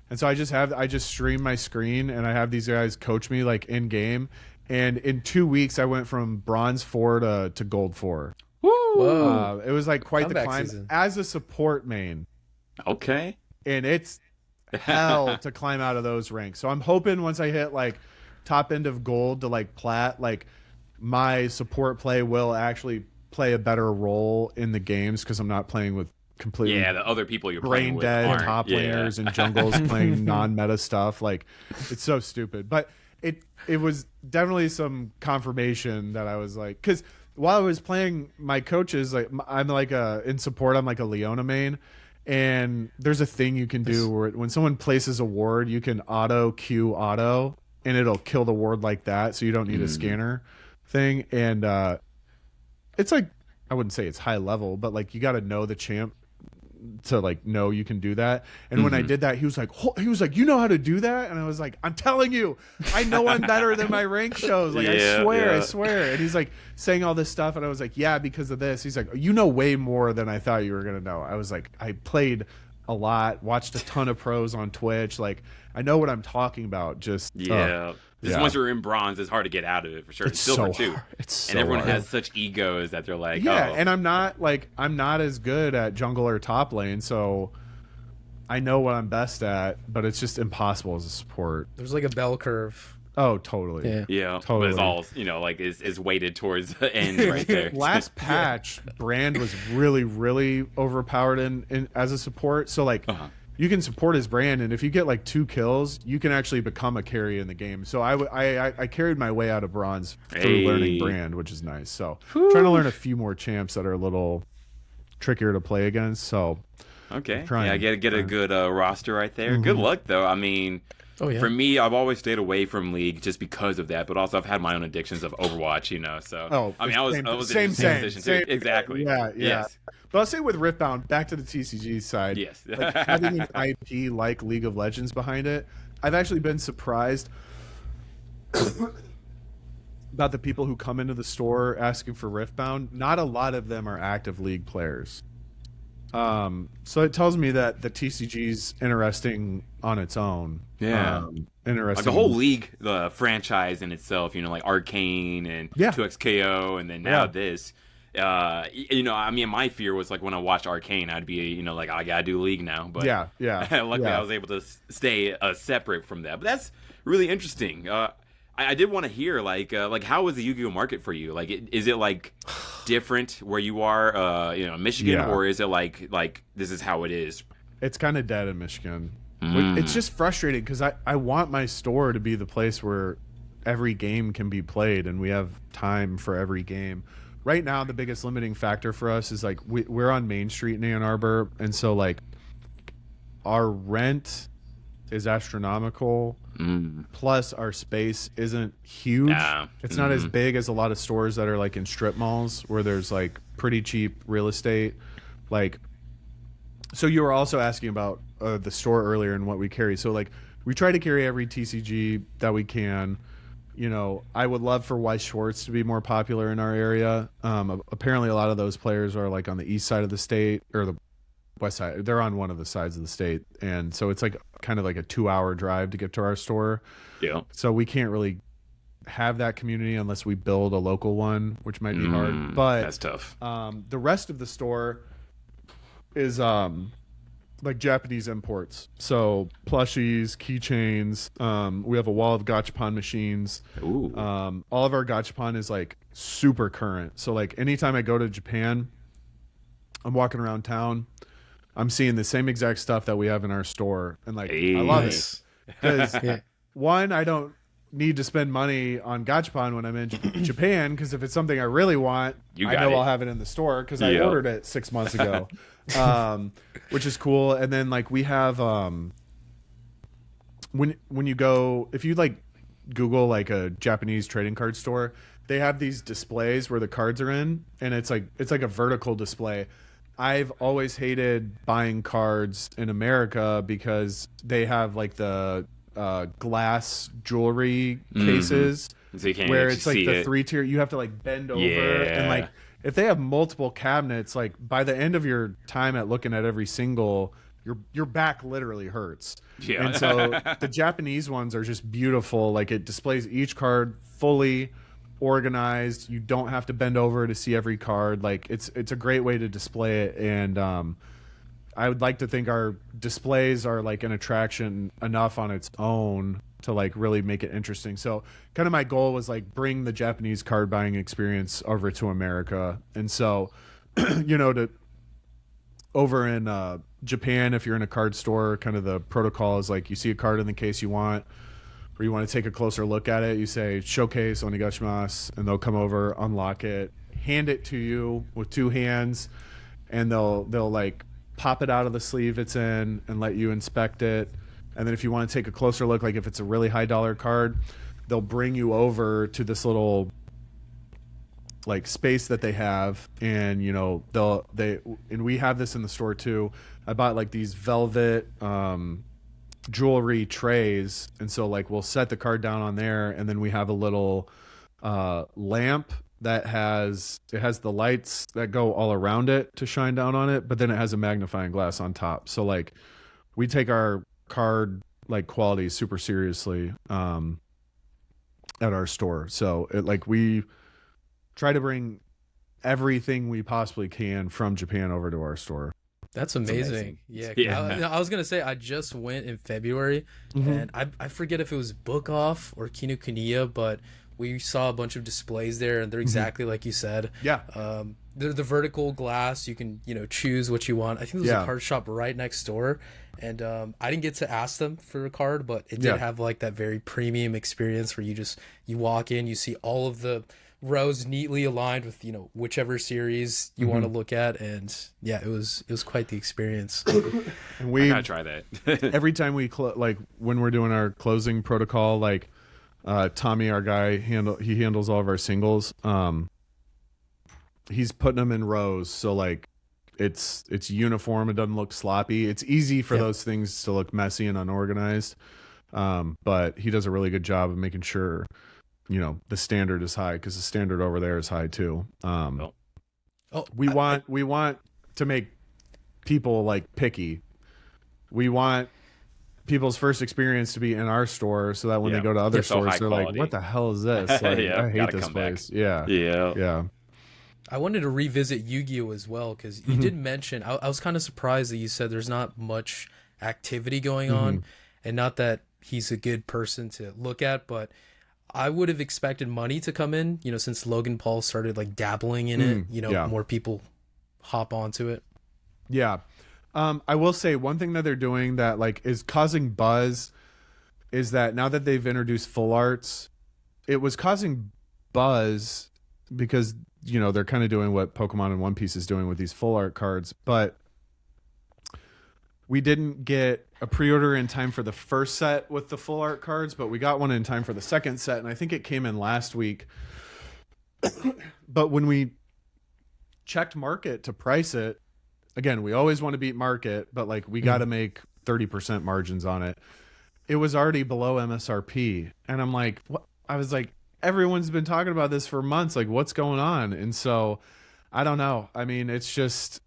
And so I just stream my screen, and I have these guys coach me like in game. And in 2 weeks, I went from bronze 4 to gold 4. Whoa! It was like quite the climb season. as a support main. Okay. And it's hell to climb out of those ranks. So I'm hoping once I hit like top end of gold to like plat, like my support play will actually play a better role in the games because I'm not playing with completely the other people you're playing with brain dead aren't. top laners and jungles playing non-meta stuff. Like, it's so stupid. But it was definitely some confirmation that I was like, because while I was playing, my coaches, like, I'm like in support, I'm like a Leona main, and there's a thing you can do where when someone places a ward, you can queue auto, and it'll kill the ward like that, so you don't need a scanner thing. And it's like, I wouldn't say it's high level, but like you got to know the champ to like know you can do that. And when I did that, he was like, you know how to do that? And I was like, I'm telling you, I know I'm better than my rank shows. Like, I swear. And he's like saying all this stuff, and I was like, yeah, because of this. He's like, you know way more than I thought you were gonna know. I was like, I played a lot, watched a ton of pros on Twitch. Like, I know what I'm talking about. Just once you're in bronze, it's hard to get out of it for sure. It's silver too. It's so and everyone hard. has such egos that they're like, and I'm not as good at jungle or top lane, so I know what I'm best at, but it's just impossible as a support. There's like a bell curve. Oh, totally. Yeah, totally. But it's all, like is weighted towards the end right there. Last patch, Brand was really, really overpowered in as a support. So like, you can support his Brand, and if you get like 2 kills, you can actually become a carry in the game. So I carried my way out of bronze through learning Brand, which is nice. So trying to learn a few more champs that are a little trickier to play against. So okay, get a good roster right there. Good luck though. I mean. For me, I've always stayed away from League just because of that, but also I've had my own addictions of Overwatch, So I mean, I was in the same position too. Exactly. Yeah. Yes. But I'll say with Riftbound, back to the TCG side. Yes. Like, having an IP like League of Legends behind it, I've actually been surprised about the people who come into the store asking for Riftbound. Not a lot of them are active League players. So it tells me that the TCG's interesting on its own. Interesting. Like the whole League, the franchise in itself, like Arcane and 2XKO, and then now this. I mean, my fear was like when I watched Arcane, I'd be, like, I gotta do League now. But luckily I was able to stay separate from that. But that's really interesting. I did want to hear like how is the Yu-Gi-Oh market for you? Like, is it like different where you are, Michigan, or is it like this is how it is? It's kind of dead in Michigan. It's just frustrating because I want my store to be the place where every game can be played and we have time for every game. Right now, the biggest limiting factor for us is like we're on Main Street in Ann Arbor, and so like our rent is astronomical. Plus our space isn't huge. It's not as big as a lot of stores that are like in strip malls where there's like pretty cheap real estate. Like, so you were also asking about the store earlier and what we carry. So like we try to carry every TCG that we can. I would love for Weiss Schwartz to be more popular in our area. Apparently a lot of those players are like on the east side of the state or the west side. They're on one of the sides of the state, and so it's like kind of like a 2-hour drive to get to our store. So we can't really have that community unless we build a local one, which might be hard, but that's tough. The rest of the store is like Japanese imports, so plushies, keychains. We have a wall of gachapon machines. All of our gachapon is like super current, so like anytime I go to Japan, I'm walking around town, I'm seeing the same exact stuff that we have in our store, and like I love it because one, I don't need to spend money on gachapon when I'm in Japan, because if it's something I really want, I know I'll have it in the store because I ordered it 6 months ago, which is cool. And then like we have when you go, if you like Google like a Japanese trading card store, they have these displays where the cards are in, and it's like a vertical display. I've always hated buying cards in America because they have like the glass jewelry cases, so you can't where it's like the it. 3-tier. You have to like bend over, and like if they have multiple cabinets, like by the end of your time at looking at every single, your back literally hurts. And so the Japanese ones are just beautiful. Like it displays each card fully organized. You don't have to bend over to see every card. Like it's a great way to display it, and I would like to think our displays are like an attraction enough on its own to like really make it interesting. So kind of my goal was like bring the Japanese card buying experience over to America. And so, to over in Japan, if you're in a card store, kind of the protocol is like you see a card in the case you want, or you want to take a closer look at it, you say showcase onegaishimasu, and they'll come over, unlock it, hand it to you with two hands, and they'll like pop it out of the sleeve it's in and let you inspect it. And then if you want to take a closer look, like if it's a really high dollar card, they'll bring you over to this little like space that they have, and and we have this in the store too. I bought like these velvet jewelry trays, and so like we'll set the card down on there, and then we have a little lamp that has the lights that go all around it to shine down on it, but then it has a magnifying glass on top. So like we take our card like quality super seriously at our store. So we try to bring everything we possibly can from Japan over to our store. That's amazing. Yeah. I was going to say, I just went in February, and I forget if it was Book Off or Kinokuniya, but we saw a bunch of displays there, and they're exactly like you said. Yeah. They're the vertical glass. You can, choose what you want. I think there's a card shop right next door, and I didn't get to ask them for a card, but it did have like that very premium experience where you walk in, you see all of the rows neatly aligned with whichever series you want to look at, and it was quite the experience. And we gotta try that. Every time we like when we're doing our closing protocol, like Tommy, our guy, he handles all of our singles. He's putting them in rows, so like it's uniform. It doesn't look sloppy. It's easy for those things to look messy and unorganized, but he does a really good job of making sure the standard is high, because the standard over there is high too. We want to make people like picky. We want people's first experience to be in our store, so that when they go to other stores, they're like, "What the hell is this? Like, I hate this place." Yeah. I wanted to revisit Yu-Gi-Oh as well, because you did mention. I was kind of surprised that you said there's not much activity going on, and not that he's a good person to look at, but I would have expected money to come in, since Logan Paul started like dabbling in it, more people hop onto it. Yeah. I will say one thing that they're doing that like is causing buzz is that now that they've introduced full arts, it was causing buzz because, they're kind of doing what Pokemon and One Piece is doing with these full art cards, but we didn't get a pre-order in time for the first set with the full art cards, but we got one in time for the second set, and I think it came in last week. But when we checked market to price it, again, we always want to beat market, but like we got to make 30% margins on it. It was already below MSRP, and I'm like, what? I was like, everyone's been talking about this for months. Like, what's going on? And so, I don't know. I mean, it's just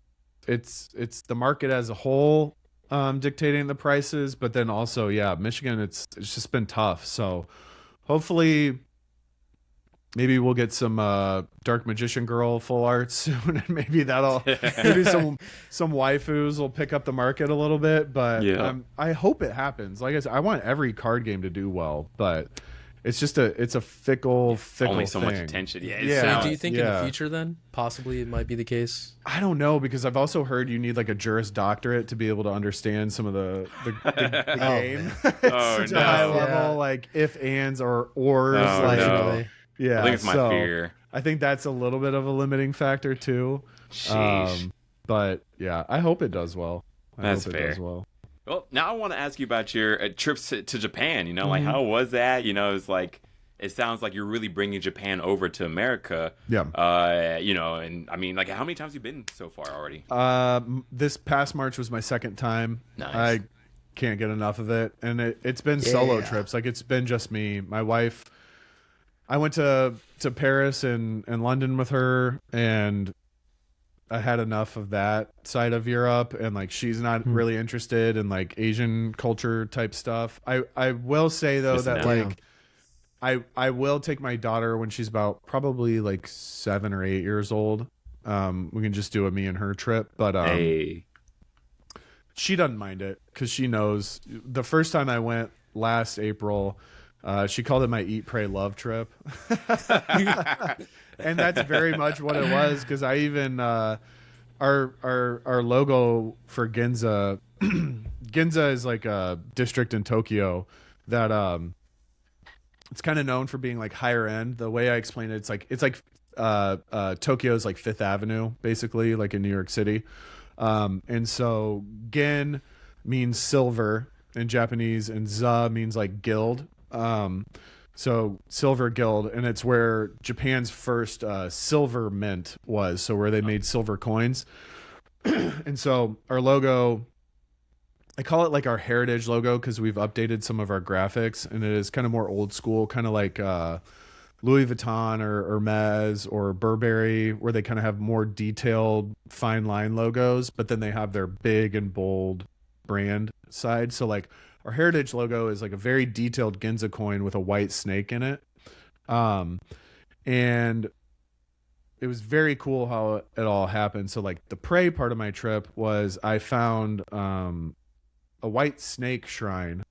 it's the market as a whole dictating the prices, but then also Michigan, it's just been tough. So hopefully maybe we'll get some Dark Magician Girl full art soon, and maybe maybe some waifus will pick up the market a little bit, but I hope it happens. Like I said, I want every card game to do well, but it's just a fickle only so thing. Much attention. So do you think in the future then possibly it might be the case? I don't know, because I've also heard you need like a Juris Doctorate to be able to understand some of the game. Such a high level, like if, ands, or ors. Yeah, I think it's my fear. I think that's a little bit of a limiting factor too. But I hope it does well. That's fair. Well, now I want to ask you about your trips to Japan. Like how was that? It's like it sounds like you're really bringing Japan over to America. Yeah. And I mean, like, how many times have you been so far already? This past March was my second time. Nice. I can't get enough of it, and it's been solo trips. Like it's been just me, my wife. I went to Paris and London with her, and I had enough of that side of Europe, and like she's not really interested in like Asian culture type stuff. I will say though I will take my daughter when she's about probably like 7 or 8 years old. We can just do a me and her trip, but she doesn't mind it because she knows the first time I went last April. She called it my eat, pray, love trip. And that's very much what it was, because I even our logo for Ginza Ginza is like a district in Tokyo that it's kind of known for being like higher end. The way I explain it, it's like Tokyo's like Fifth Avenue, basically, like in New York City. And so Gin means silver in Japanese, and Za means like guild. So Silver Guild, and it's where Japan's first silver mint was, so where they made silver coins. And so our logo, I call it like our heritage logo, because we've updated some of our graphics, and it is kind of more old school, kind of like Louis Vuitton or Hermes or Burberry, where they kind of have more detailed fine line logos, but then they have their big and bold brand side. So like our heritage logo is like a very detailed Ginza coin with a white snake in it. And it was very cool how it all happened. So like the pray part of my trip was I found a white snake shrine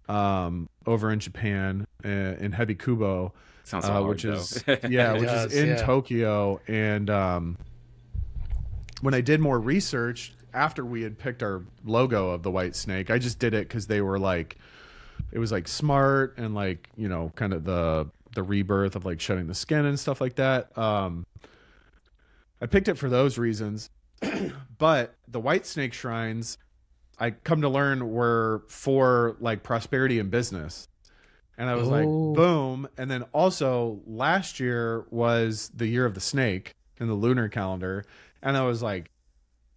over in Japan in Hebikubo, Sounds so hard, which is though. which is in Tokyo. And when I did more research after we had picked our logo of the white snake, I just did it because they were like, it was like smart and like, you know, kind of the rebirth of like shedding the skin and stuff like that. I picked it for those reasons. But the white snake shrines, I come to learn, were for like prosperity and business. And I was like, boom. And then also last year was the year of the snake in the lunar calendar. And I was like,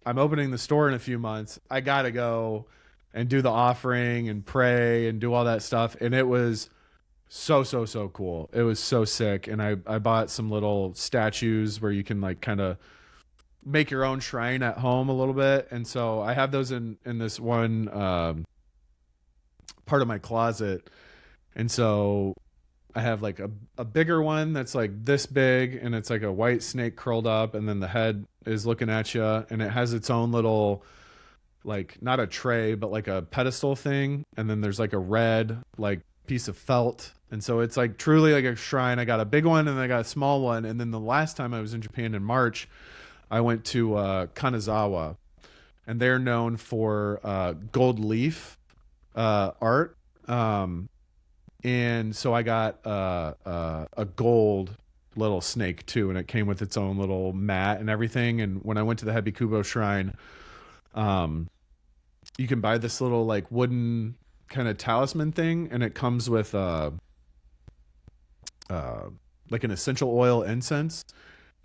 I'm opening the store in a few months. I got to go and do the offering and pray and do all that stuff. And it was so cool. It was so sick. And I bought some little statues where you can like kind of make your own shrine at home a little bit. And so I have those in this one part of my closet. And so I have like a bigger one that's like this big, and it's like a white snake curled up, and then the head is looking at you, and it has its own little, like, not a tray, but like a pedestal thing. And then there's like a red like piece of felt. And so it's like truly like a shrine. I got a big one and I got a small one. And then the last time I was in Japan in March, I went to Kanazawa, and they're known for gold leaf art. And so I got a gold little snake too, and it came with its own little mat and everything. And when I went to the Hebikubo shrine, you can buy this little like wooden kind of talisman thing, and it comes with like an essential oil incense.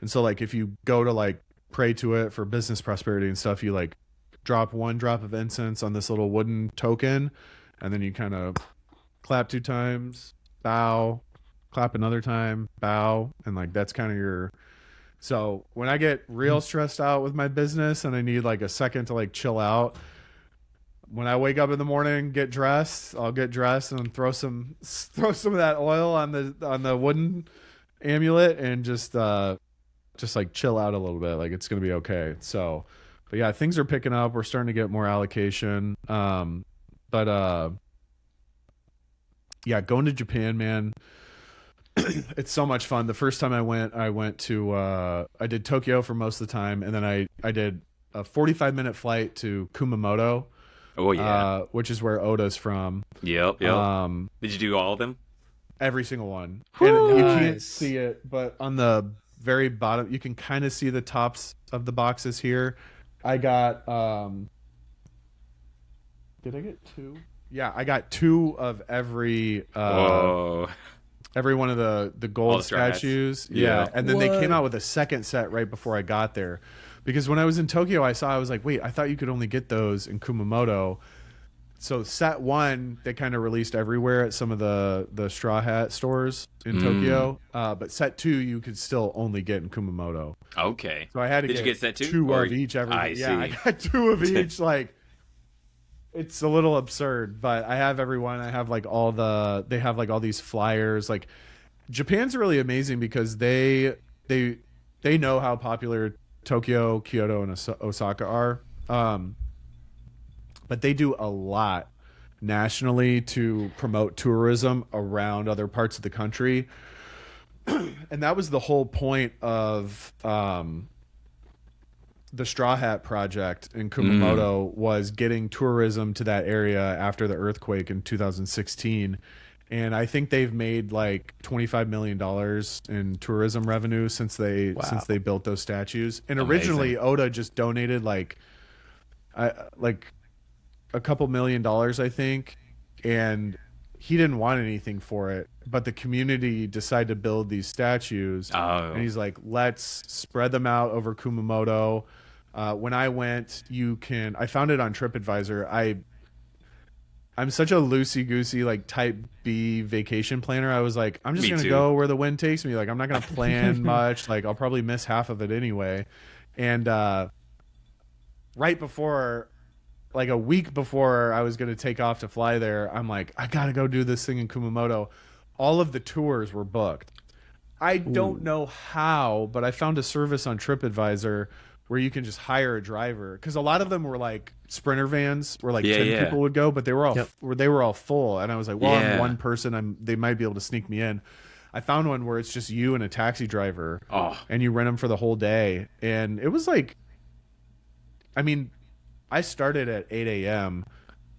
And so like if you go to like pray to it for business prosperity and stuff, you like drop one drop of incense on this little wooden token, and then you kind of clap 2 times, bow, clap another time, bow, and like that's kind of your. So when I get real stressed out with my business and I need like a second to like chill out, when I wake up in the morning, I'll get dressed and throw some of that oil on the wooden amulet and just like chill out a little bit. Like it's gonna be okay. So, but yeah, things are picking up. We're starting to get more allocation. Yeah, going to Japan, man, it's so much fun. The first time I went to I did Tokyo for most of the time, and then I did a 45-minute flight to Kumamoto. Oh yeah, which is where Oda's from. Yep. Did you do all of them? Every single one. Woo! And you Nice. can't see it, but on the very bottom, you can kind of see the tops of the boxes here. I got did I get 2? Yeah, I got 2 of every every one of the gold statues. Yeah. And then they came out with a second set right before I got there. Because when I was in Tokyo, I was like, wait, I thought you could only get those in Kumamoto. So set 1, they kind of released everywhere at some of the Straw Hat stores in Tokyo. But set 2, you could still only get in Kumamoto. Okay. So I had to Did you get set 2? 2 of each. I got 2 of each. Like, it's a little absurd, but I have every one. I have like they have like all these flyers. Like, Japan's really amazing because they know how popular Tokyo, Kyoto, and Osaka are. But they do a lot nationally to promote tourism around other parts of the country. And that was the whole point of the Straw Hat Project in Kumamoto, was getting tourism to that area after the earthquake in 2016. And I think they've made like $25 million in tourism revenue since they built those statues. And originally Oda just donated like a couple $1,000,000, I think, and he didn't want anything for it, but the community decided to build these statues. And he's like, let's spread them out over Kumamoto. When I went, I found it on TripAdvisor. I'm such a loosey-goosey, like type B vacation planner. I was like, I'm just going to go where the wind takes me. Like, I'm not going to plan much. Like, I'll probably miss half of it anyway. And right before, like a week before I was going to take off to fly there, I'm like, I got to go do this thing in Kumamoto. All of the tours were booked. I don't know how, but I found a service on TripAdvisor where you can just hire a driver, because a lot of them were like Sprinter vans where like 10 people would go, but they were all full. And I was like, well, I'm one person, they might be able to sneak me in. I found one where it's just you and a taxi driver, and you rent them for the whole day. And it was like, I mean, I started at 8 a.m.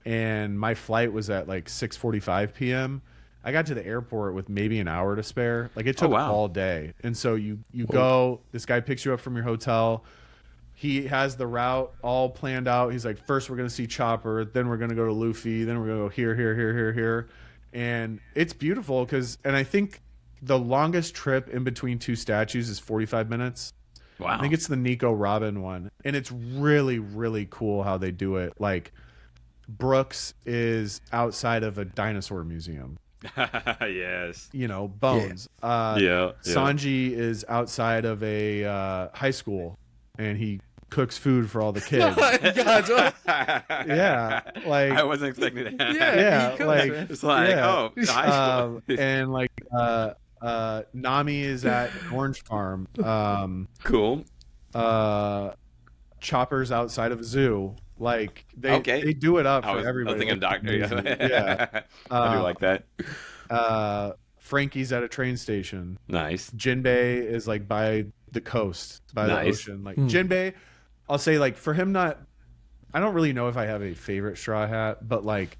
and my flight was at like 6:45 p.m. I got to the airport with maybe an hour to spare. Like, it took all day. And so you go, this guy picks you up from your hotel. He has the route all planned out. He's like, first we're going to see Chopper, then we're going to go to Luffy, then we're going to go here. And it's beautiful and I think the longest trip in between two statues is 45 minutes. Wow. I think it's the Nico Robin one. And it's really, really cool how they do it. Like, Brooks is outside of a dinosaur museum. Yes. Bones. Sanji is outside of a high school, and he cooks food for all the kids. Yeah, like, I wasn't expecting that. Yeah, like, it's like, high school. And like Nami is at Orange Farm. Cool. Chopper's outside of a zoo. Like, they do it up for everybody. I think I'm Doctor. Yeah. I do like that. Frankie's at a train station. Nice. Jinbei is like by the coast, by the ocean. Like, Jinbei, I'll say, like, for him I don't really know if I have a favorite Straw Hat, but like,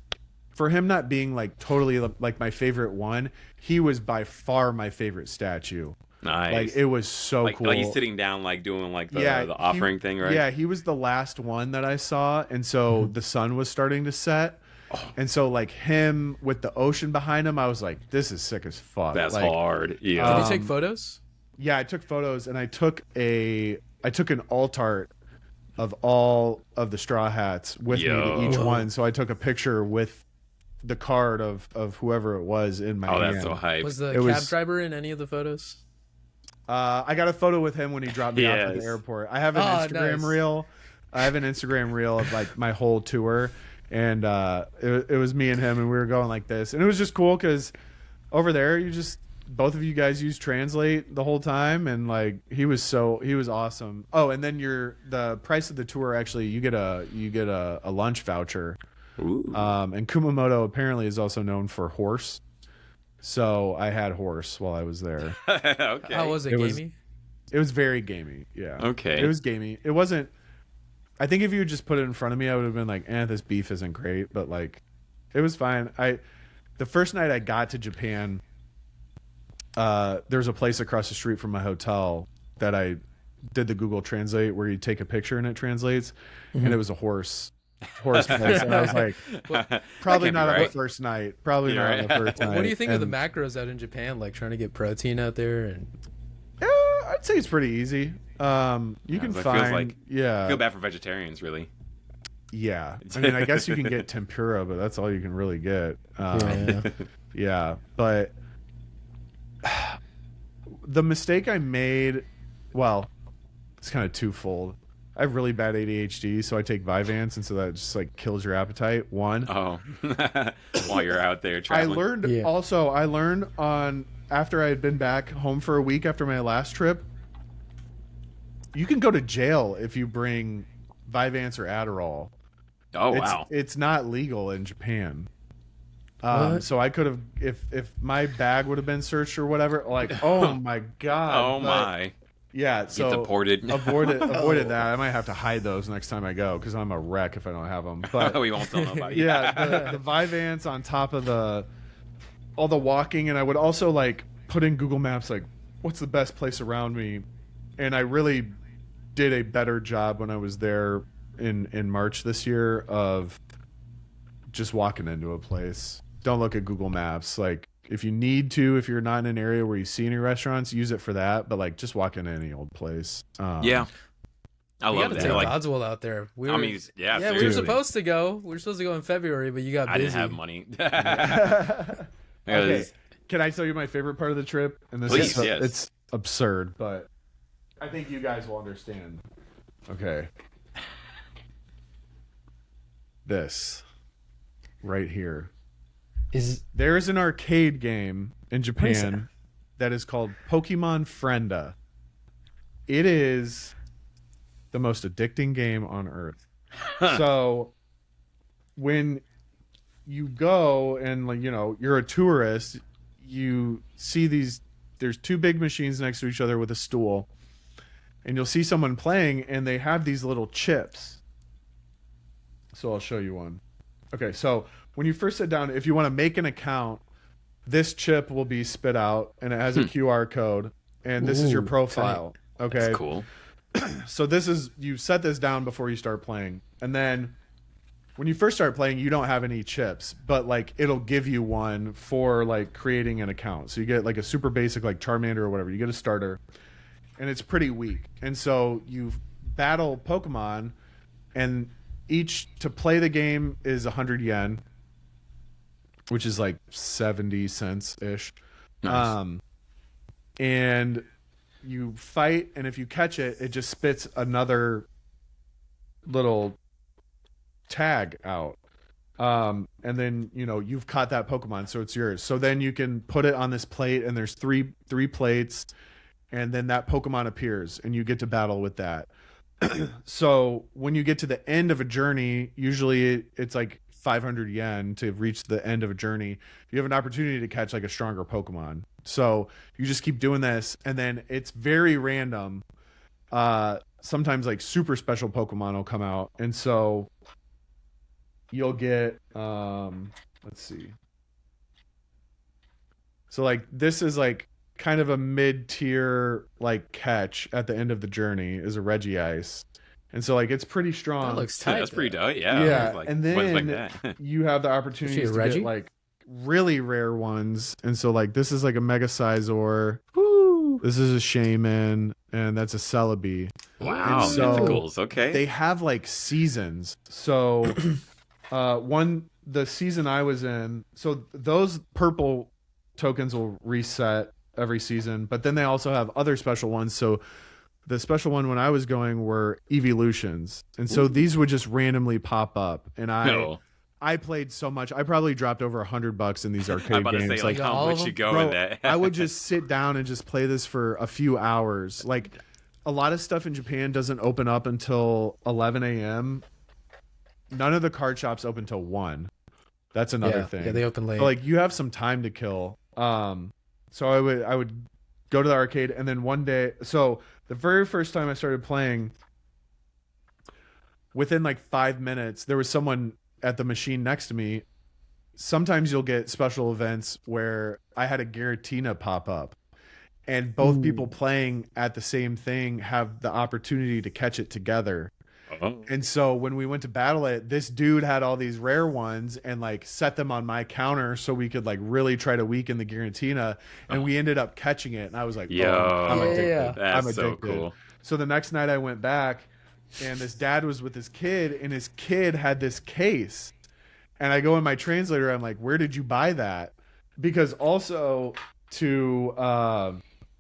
for him not being like totally like my favorite one, he was by far my favorite statue. Nice. Like, it was so cool. Like, he's sitting down, like, doing like the offering thing, right? Yeah, he was the last one that I saw, and so the sun was starting to set. And so, like, him with the ocean behind him, I was like, this is sick as fuck. That's like, hard. Yeah. Did you take photos? Yeah, I took photos, and I took an alt art of all of the Straw Hats with me to each one. So I took a picture with the card of whoever it was in my hand. That's so hype. Was the cab driver in any of the photos? I got a photo with him when he dropped me off at the airport. I have an Instagram reel. I have an Instagram reel of like my whole tour, and it was me and him, and we were going like this, and it was just cool because over there both of you guys use Translate the whole time, and like he was awesome. Oh, and then the price of the tour, actually, you get a lunch voucher. Ooh. And Kumamoto apparently is also known for horse. So I had horse while I was there. Okay. How was it? Gamey? It was very gamey. Yeah. Okay. It was gamey. It wasn't. I think if you just put it in front of me, I would have been like, this beef isn't great, but like, it was fine. The first night I got to Japan, there's a place across the street from my hotel that I did the Google Translate where you take a picture and it translates, and it was a horse place, and I was like, probably not on the first night. Probably not on the first night. What do you think of the macros out in Japan? Like, trying to get protein out there, and I'd say it's pretty easy. You can find. I feel bad for vegetarians, really. Yeah, I mean, I guess you can get tempura, but that's all you can really get. Yeah, but the mistake I made, well, it's kind of twofold. I have really bad ADHD, so I take Vyvanse, and so that just like kills your appetite. One. Oh, while you're out there traveling. I learned after I had been back home for a week after my last trip, you can go to jail if you bring Vyvanse or Adderall. Oh wow. It's not legal in Japan. What? So I could have, if my bag would have been searched or whatever, like, oh my god. Oh my. Yeah, so deported. avoided that. I might have to hide those next time I go because I'm a wreck if I don't have them. But we won't tell nobody. yeah, the Vyvanse on top of all the walking, and I would also like put in Google Maps like what's the best place around me, and I really did a better job when I was there in March this year of just walking into a place. Don't look at Google Maps. Like if you need to, if you're not in an area where you see any restaurants, use it for that. But like just walk into any old place. Yeah. I love that. Take Like, Godswill out there. I mean, yeah, we were seriously. supposed to go. We were supposed to go in February, but you got busy. I didn't have money. Okay. Can I tell you my favorite part of the trip? And this Please, is yes. It's absurd, but I think you guys will understand. Okay. This right here. There is an arcade game in Japan that is called Pokemon Frienda. It is the most addicting game on earth. So when you go and like, you know, you're a tourist, you see there's two big machines next to each other with a stool, and you'll see someone playing and they have these little chips. So I'll show you one. Okay, so when you first sit down, if you want to make an account, this chip will be spit out and it has a QR code, and this is your profile. Okay. That's cool. So you set this down before you start playing, and then when you first start playing, you don't have any chips, but like it'll give you one for like creating an account. So you get like a super basic like Charmander or whatever. You get a starter, and it's pretty weak. And so you battle Pokemon, and to play the game is 100 yen, which is like 70 cents ish. Nice. And you fight, and if you catch it, it just spits another little tag out. And then, you know, you've caught that Pokemon, so it's yours. So then you can put it on this plate, and there's three plates, and then that Pokemon appears, and you get to battle with that. So when you get to the end of a journey, usually it's like 500 yen to reach the end of a journey. You have an opportunity to catch like a stronger Pokemon. So you just keep doing this, and then it's very random. Sometimes like super special Pokemon will come out, and so you'll get let's see. So like this is like kind of a mid-tier like catch at the end of the journey is a Regice. And so like it's pretty strong. That looks tight. That's pretty dope. Yeah. Yeah. Like, and like then that. you have the opportunity to Reggie? get like really rare ones. And so like this is like a Mega Sizor. Woo! This is a Shaman, and that's a Celebi. Wow. And so Mythicals. Okay. they have like seasons. So the season I was in, so those purple tokens will reset every season, but then they also have other special ones. So the special one when I was going were evolutions, and so these would just randomly pop up, and I played so much. I probably dropped over $100 in these arcade I'm about games. to say, like, how all much of you them? go in that? I would just sit down and just play this for a few hours. Like a lot of stuff in Japan doesn't open up until 11 a.m. None of the card shops open till 1. That's another thing. Yeah, they open late. So, like you have some time to kill. So I would go to the arcade, and then one day, so the very first time I started playing, within like 5 minutes, there was someone at the machine next to me. Sometimes you'll get special events where I had a Giratina pop up, and both people playing at the same thing have the opportunity to catch it together. And so when we went to battle it, this dude had all these rare ones and like set them on my counter so we could like really try to weaken the Giratina, and we ended up catching it. And I was like, I'm addicted. Yeah. That's I'm so addicted. cool. So the next night I went back, and this dad was with his kid, and his kid had this case. And I go in my translator, I'm like, where did you buy that? Because also to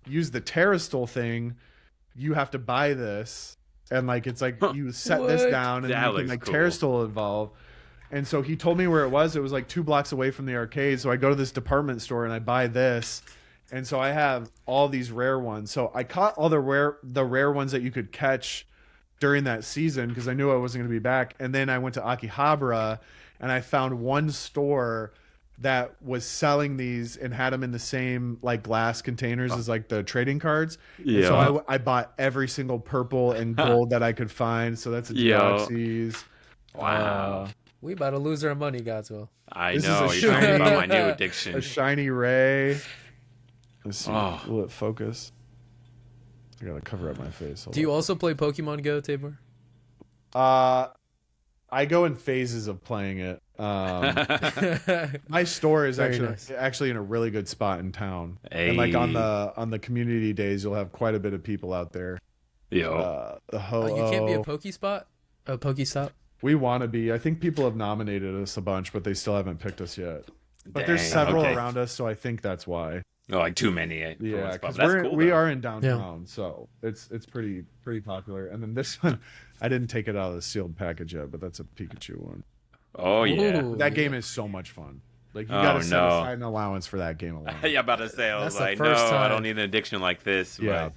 use the Terrastol thing, you have to buy this. And like it's like you set this down, and That you can looks like cool. Terrastol evolve. And so he told me where it was. It was like 2 blocks away from the arcade. So I go to this department store and I buy this. And so I have all these rare ones. So I caught all the rare ones that you could catch during that season because I knew I wasn't going to be back. And then I went to Akihabara and I found one store that was selling these and had them in the same like glass containers as like the trading cards. Yeah. So I bought every single purple and gold that I could find. So that's a Deoxys. Wow. We about to lose our money, Godswill. I know. You're talking about my new addiction. A shiny ray. Let's see. Will it focus? I gotta cover up my face. Do you also play Pokemon Go, Taybor? I go in phases of playing it. My store is actually in a really good spot in town, and like on the community days, you'll have quite a bit of people out there. Yo, you can't be a Pokestop. We want to be. I think people have nominated us a bunch, but they still haven't picked us yet. But there's several around us, so I think that's why. Oh, like too many. Yeah, because we are in downtown, so it's pretty popular. And then this one, I didn't take it out of the sealed package yet, but that's a Pikachu one. Oh yeah, that game is so much fun. Like you gotta set aside an allowance for that game alone. Yeah, about to say, I was like, no, I don't need an addiction like this. Yeah,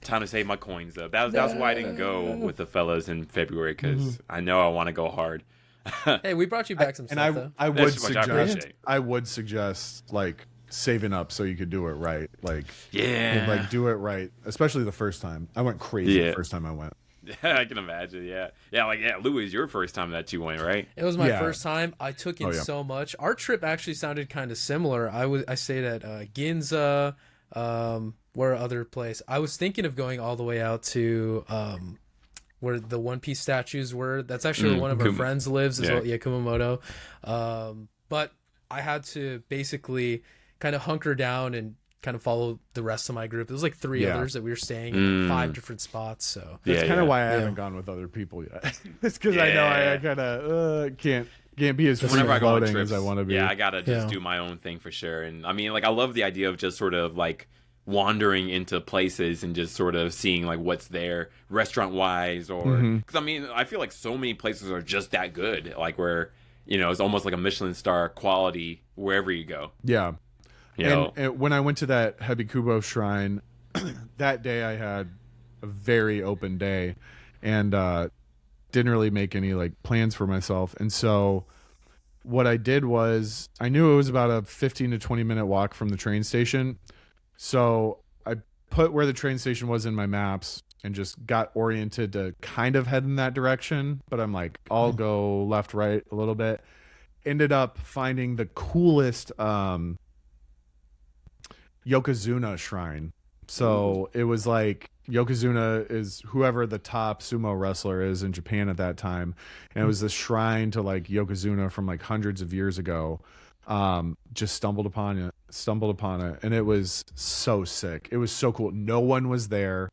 time to save my coins up. That's why I didn't go with the fellas in February because I know I want to go hard. Hey, we brought you back some stuff though. I would suggest like saving up so you could do it right. Like like do it right, especially the first time. I went crazy the first time I went. Yeah, I can imagine. Yeah. Louis, your first time that you went, right? It was my first time. I took in so much. Our trip actually sounded kind of similar. I stayed at Ginza. Where other place? I was thinking of going all the way out to where the One Piece statues were. That's actually where one of our friends lives as well. Yeah, Kumamoto. But I had to basically kind of hunker down and kind of follow the rest of my group. There was like 3 others that we were staying in 5 different spots. So that's kind of why I haven't gone with other people yet. It's because I know I kind of can't be as free floating as I want to be. Yeah, I gotta just do my own thing for sure. And I mean, like, I love the idea of just sort of like wandering into places and just sort of seeing like what's there restaurant wise, or because I mean, I feel like so many places are just that good, like where it's almost like a Michelin star quality wherever you go. Yeah. And when I went to that Hebikubo shrine, that day I had a very open day and didn't really make any like plans for myself. And so what I did was I knew it was about a 15 to 20 minute walk from the train station. So I put where the train station was in my maps and just got oriented to kind of head in that direction. But I'm like, I'll go left, right a little bit. Ended up finding the coolest Yokozuna shrine. So it was like Yokozuna is whoever the top sumo wrestler is in Japan at that time, and it was this shrine to like Yokozuna from like hundreds of years ago. Just stumbled upon it, and it was so sick. It was so cool. No one was there.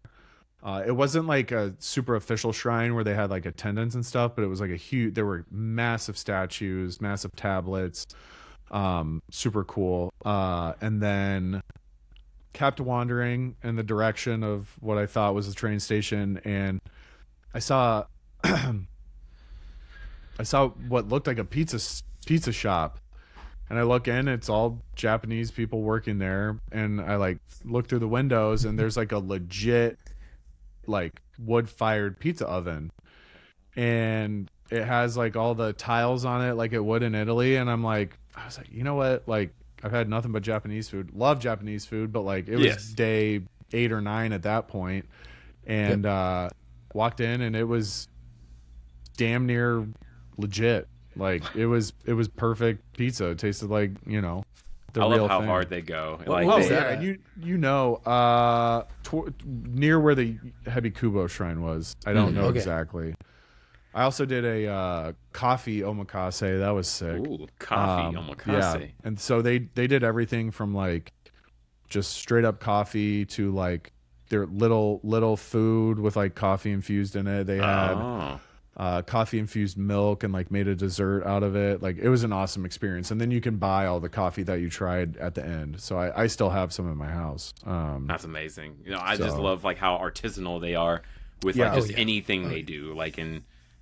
It wasn't like a super official shrine where they had like attendants and stuff, but it was like there were massive statues, massive tablets, super cool. And then kept wandering in the direction of what I thought was the train station, and I saw what looked like a pizza shop, and I look in, it's all Japanese people working there, and I like look through the windows, and there's like a legit like wood-fired pizza oven, and it has like all the tiles on it like it would in Italy, and I was like, you know what, like I've had nothing but Japanese food. Love Japanese food, but like it was day 8 or 9 at that point, and walked in, and it was damn near legit. Like it was perfect pizza. It tasted like the I real love how thing. hard they go. And near where the Hebikubo shrine was. I don't know exactly. I also did a coffee omakase. That was sick. Ooh, coffee omakase. Yeah. And so they did everything from like just straight up coffee to like their little food with like coffee infused in it. They had coffee infused milk and like made a dessert out of it. Like it was an awesome experience. And then you can buy all the coffee that you tried at the end. So I still have some in my house. That's amazing. I just love like how artisanal they are with like just anything they do. Like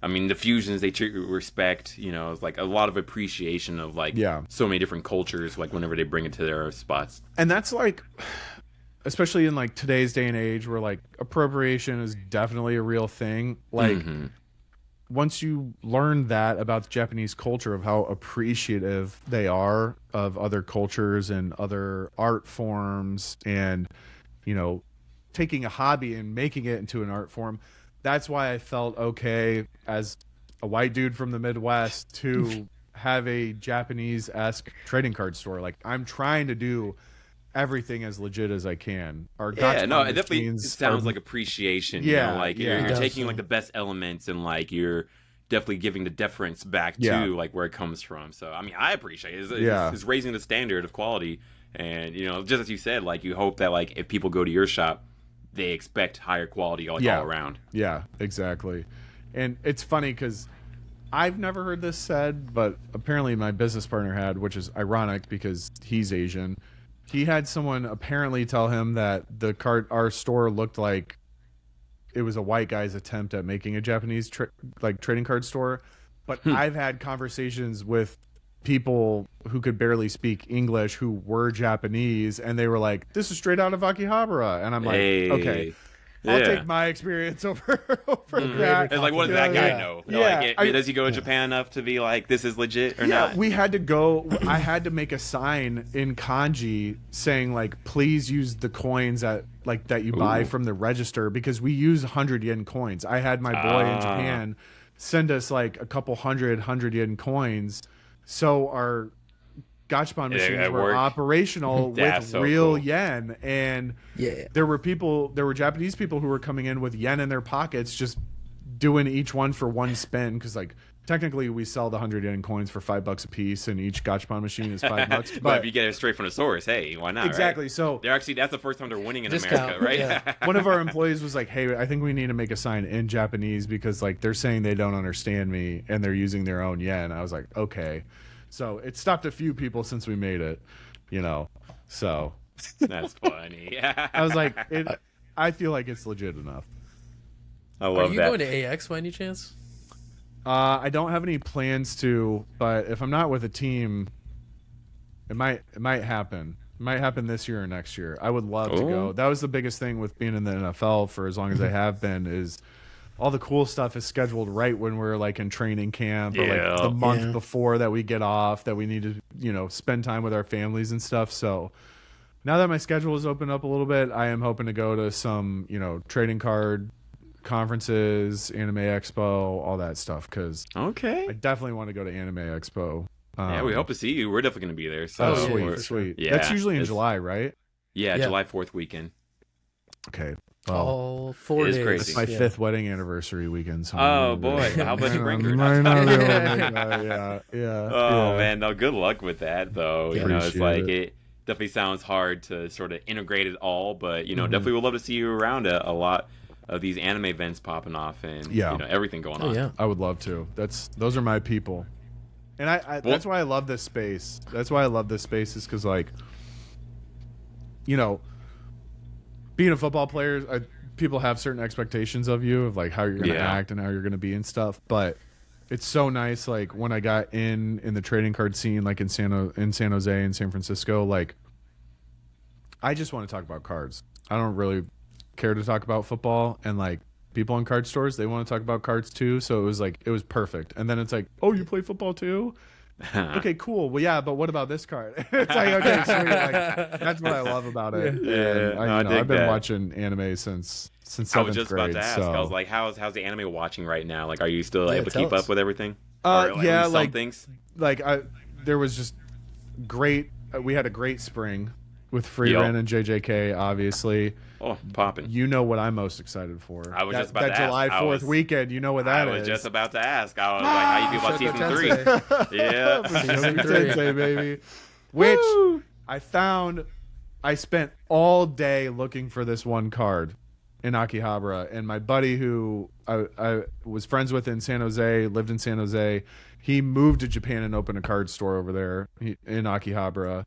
I mean, the fusions they treat with respect, it's like a lot of appreciation of like so many different cultures, like whenever they bring it to their spots. And that's like, especially in like today's day and age where like appropriation is definitely a real thing. Like once you learn that about the Japanese culture of how appreciative they are of other cultures and other art forms and, you know, taking a hobby and making it into an art form, that's why I felt okay as a white dude from the Midwest to have a Japanese-esque trading card store. Like I'm trying to do everything as legit as I can. Our it definitely sounds like appreciation. You know, like you're taking like the best elements and like you're definitely giving the deference back to like where it comes from. So I mean, I appreciate it. It's raising the standard of quality, and you know, just as you said, like you hope that like if people go to your shop, they expect higher quality all around. Yeah, exactly. And it's funny because I've never heard this said, but apparently my business partner had, which is ironic because he's Asian. He had someone apparently tell him that our store looked like it was a white guy's attempt at making a Japanese trading card store. But I've had conversations with people who could barely speak English who were Japanese, and they were like, "This is straight out of Akihabara," and I'm like, "Okay." I'll take my experience over that. It's like, what does that guy know? Yeah. Like, does he go to Japan enough to be like, this is legit or not? We had to go. I had to make a sign in kanji saying, like, please use the coins that you buy from the register because we use 100 yen coins. I had my boy in Japan send us like a couple hundred yen coins. So our gachapon machines were operational with real yen, and there were Japanese people who were coming in with yen in their pockets just doing each one for one spin because like technically we sell the 100 yen coins for $5 a piece and each gachapon machine is $5 but if you get it straight from the source, hey, why not? Exactly. Right? So that's the first time they're winning in America, right? One of our employees was like, hey, I think we need to make a sign in Japanese because like they're saying they don't understand me and they're using their own yen. I was like, okay. So it stopped a few people since we made it, you know. So that's funny. I was like, I feel like it's legit enough. I love that. Are you going to AX by any chance? I don't have any plans to, but if I'm not with a team, it might happen. It might happen this year or next year. I would love to go. That was the biggest thing with being in the NFL for as long as I have been is all the cool stuff is scheduled right when we're like in training camp or like the month before that we get off that we need to, you know, spend time with our families and stuff. So now that my schedule is opened up a little bit, I am hoping to go to some, you know, trading card conferences, Anime Expo, all that stuff. Cause I definitely want to go to Anime Expo. We hope to see you. We're definitely going to be there. So sweet. Yeah, that's usually in July, right? Yeah, July 4th weekend. Okay. All 4 days. Crazy. It's my 5th wedding anniversary weekend. So oh boy, how about you bring her? Man, no, good luck with that though. You know, it's like it definitely sounds hard to sort of integrate it all, but you know, definitely would love to see you around a lot of these anime events popping off and you know, everything going on. Yeah, I would love to. Those are my people, and that's why I love this space. That's why I love this space is because like, you know, being a football player, people have certain expectations of you of like how you're going to act and how you're going to be and stuff. But it's so nice. Like when I got in the trading card scene, like in San Jose and San Francisco, like I just want to talk about cards. I don't really care to talk about football, and like people in card stores, they want to talk about cards too. So it was perfect. And then it's like, oh, you play football too? Okay, cool. Well, yeah, but what about this card? It's like, okay, sweet. Like, that's what I love about it. Yeah, I've been watching anime since 7th grade. I was just about to ask. I was like, how's the anime watching right now? Like, are you still able to keep up with everything? Some things. There was just great. We had a great spring with Free Ren and JJK, obviously. Oh, popping. You know what I'm most excited for. I was just about to ask. That July 4th weekend, you know what that is. I was just about to ask. I was like, how you feel about season 3? Yeah. Season 3, baby. Which I spent all day looking for this one card in Akihabara. And my buddy who I was friends with in San Jose, lived in San Jose, he moved to Japan and opened a card store over there in Akihabara.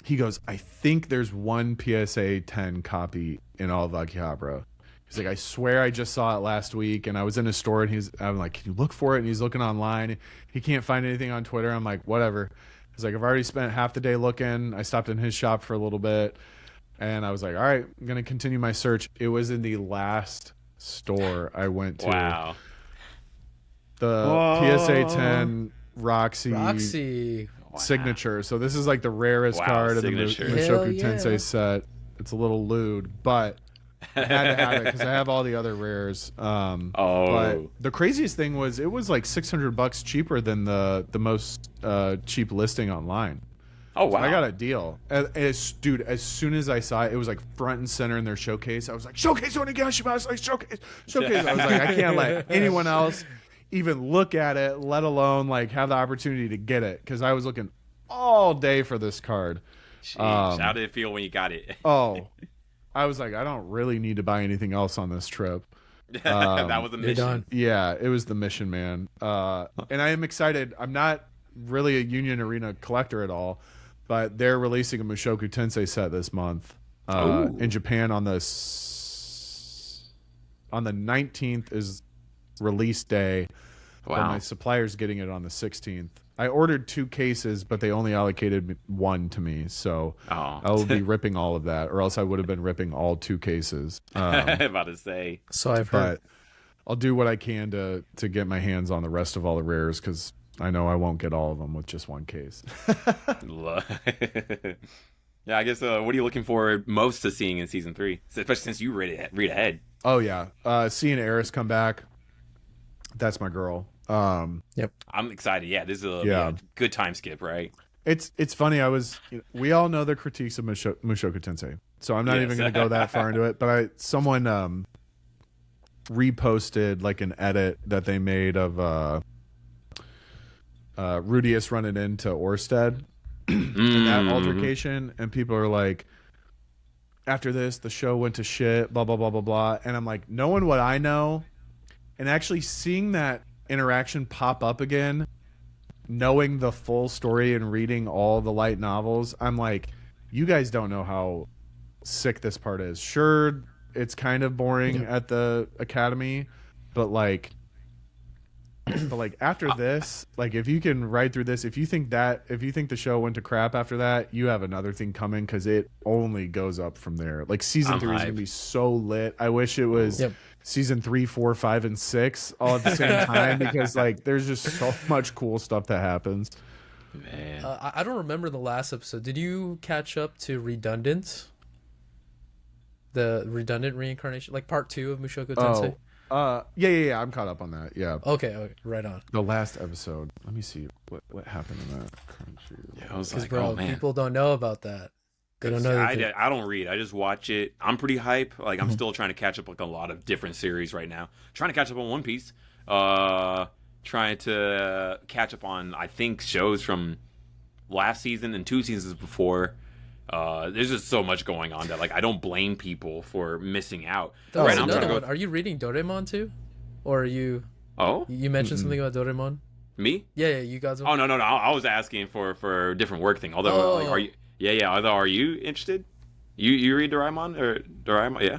He goes, I think there's one PSA 10 copy in all of Akihabara. He's like, I swear I just saw it last week, and I was in a store, and I'm like, can you look for it? And he's looking online. He can't find anything on Twitter. I'm like, whatever. was like, I've already spent half the day looking. I stopped in his shop for a little bit, and I was like, all right, I'm gonna continue my search. It was in the last store I went to. Wow. The PSA 10 Roxy signature. Wow. So this is like the rarest card in the Mushoku yeah. Tensei set. It's a little lewd, but I had to have it because I have all the other rares. But the craziest thing was it was like $600 cheaper than the most cheap listing online. Oh wow! So I got a deal. As soon as I saw it, it was like front and center in their showcase. I was like, showcase Onigashima. I was like, showcase. I was like, I can't let anyone else even look at it, let alone like have the opportunity to get it, because I was looking all day for this card. Jeez, how did it feel when you got it? I was like, I don't really need to buy anything else on this trip. That was a mission. Yeah, it was the mission, man. And I am excited. I'm not really a Union Arena collector at all, but they're releasing a Mushoku Tensei set this month in Japan on the 19th is release day. Wow. But my supplier's getting it on the 16th. I ordered 2 cases, but they only allocated 1 to me, so I will be ripping all of that, or else I would have been ripping all 2 cases. About to say. So I've heard. But I'll do what I can to get my hands on the rest of all the rares, because I know I won't get all of them with just 1 case. Yeah, I guess. What are you looking forward most to seeing in season 3, especially since you read ahead? Oh yeah, seeing Eris come back, that's my girl. Yep, I'm excited. Yeah, this is a good time skip, right? It's funny. We all know the critiques of Mushoku Tensei, so I'm not even going to go that far into it. But someone reposted like an edit that they made of Rudius running into Orsted in that altercation, and people are like, after this, the show went to shit, blah blah blah blah blah. And I'm like, knowing what I know, and actually seeing that interaction pop up again, knowing the full story and reading all the light novels, I'm like, you guys don't know how sick this part is. Sure, it's kind of boring at the academy, but like after this, like if you can ride through this, if you think the show went to crap after that, you have another thing coming, because it only goes up from there. Like season 3 is gonna be so lit. I wish it was season 3, 4, 5, and 6 all at the same time, because like there's just so much cool stuff that happens. Man, I don't remember the last episode. Did you catch up to Redundant? The Redundant reincarnation, like part 2 of Mushoku Tensei? Yeah, I'm caught up on that. Yeah. Okay, right on. The last episode. Let me see what happened in that. I was like, bro, oh man, people don't know about that. They don't know. I don't read. I just watch it. I'm pretty hype. Like I'm still trying to catch up like a lot of different series right now. Trying to catch up on One Piece. Trying to catch up on, I think, shows from last season and 2 seasons before. There's just so much going on that like I don't blame people for missing out. Right now, another one. Are you reading Doraemon too, or are you? Oh, you mentioned something about Doraemon. Me? Yeah, you guys. Oh no. I was asking for a different work thing. Although, like, are you? Yeah. Although, are you interested? You read Doraemon or Doraemon? Yeah.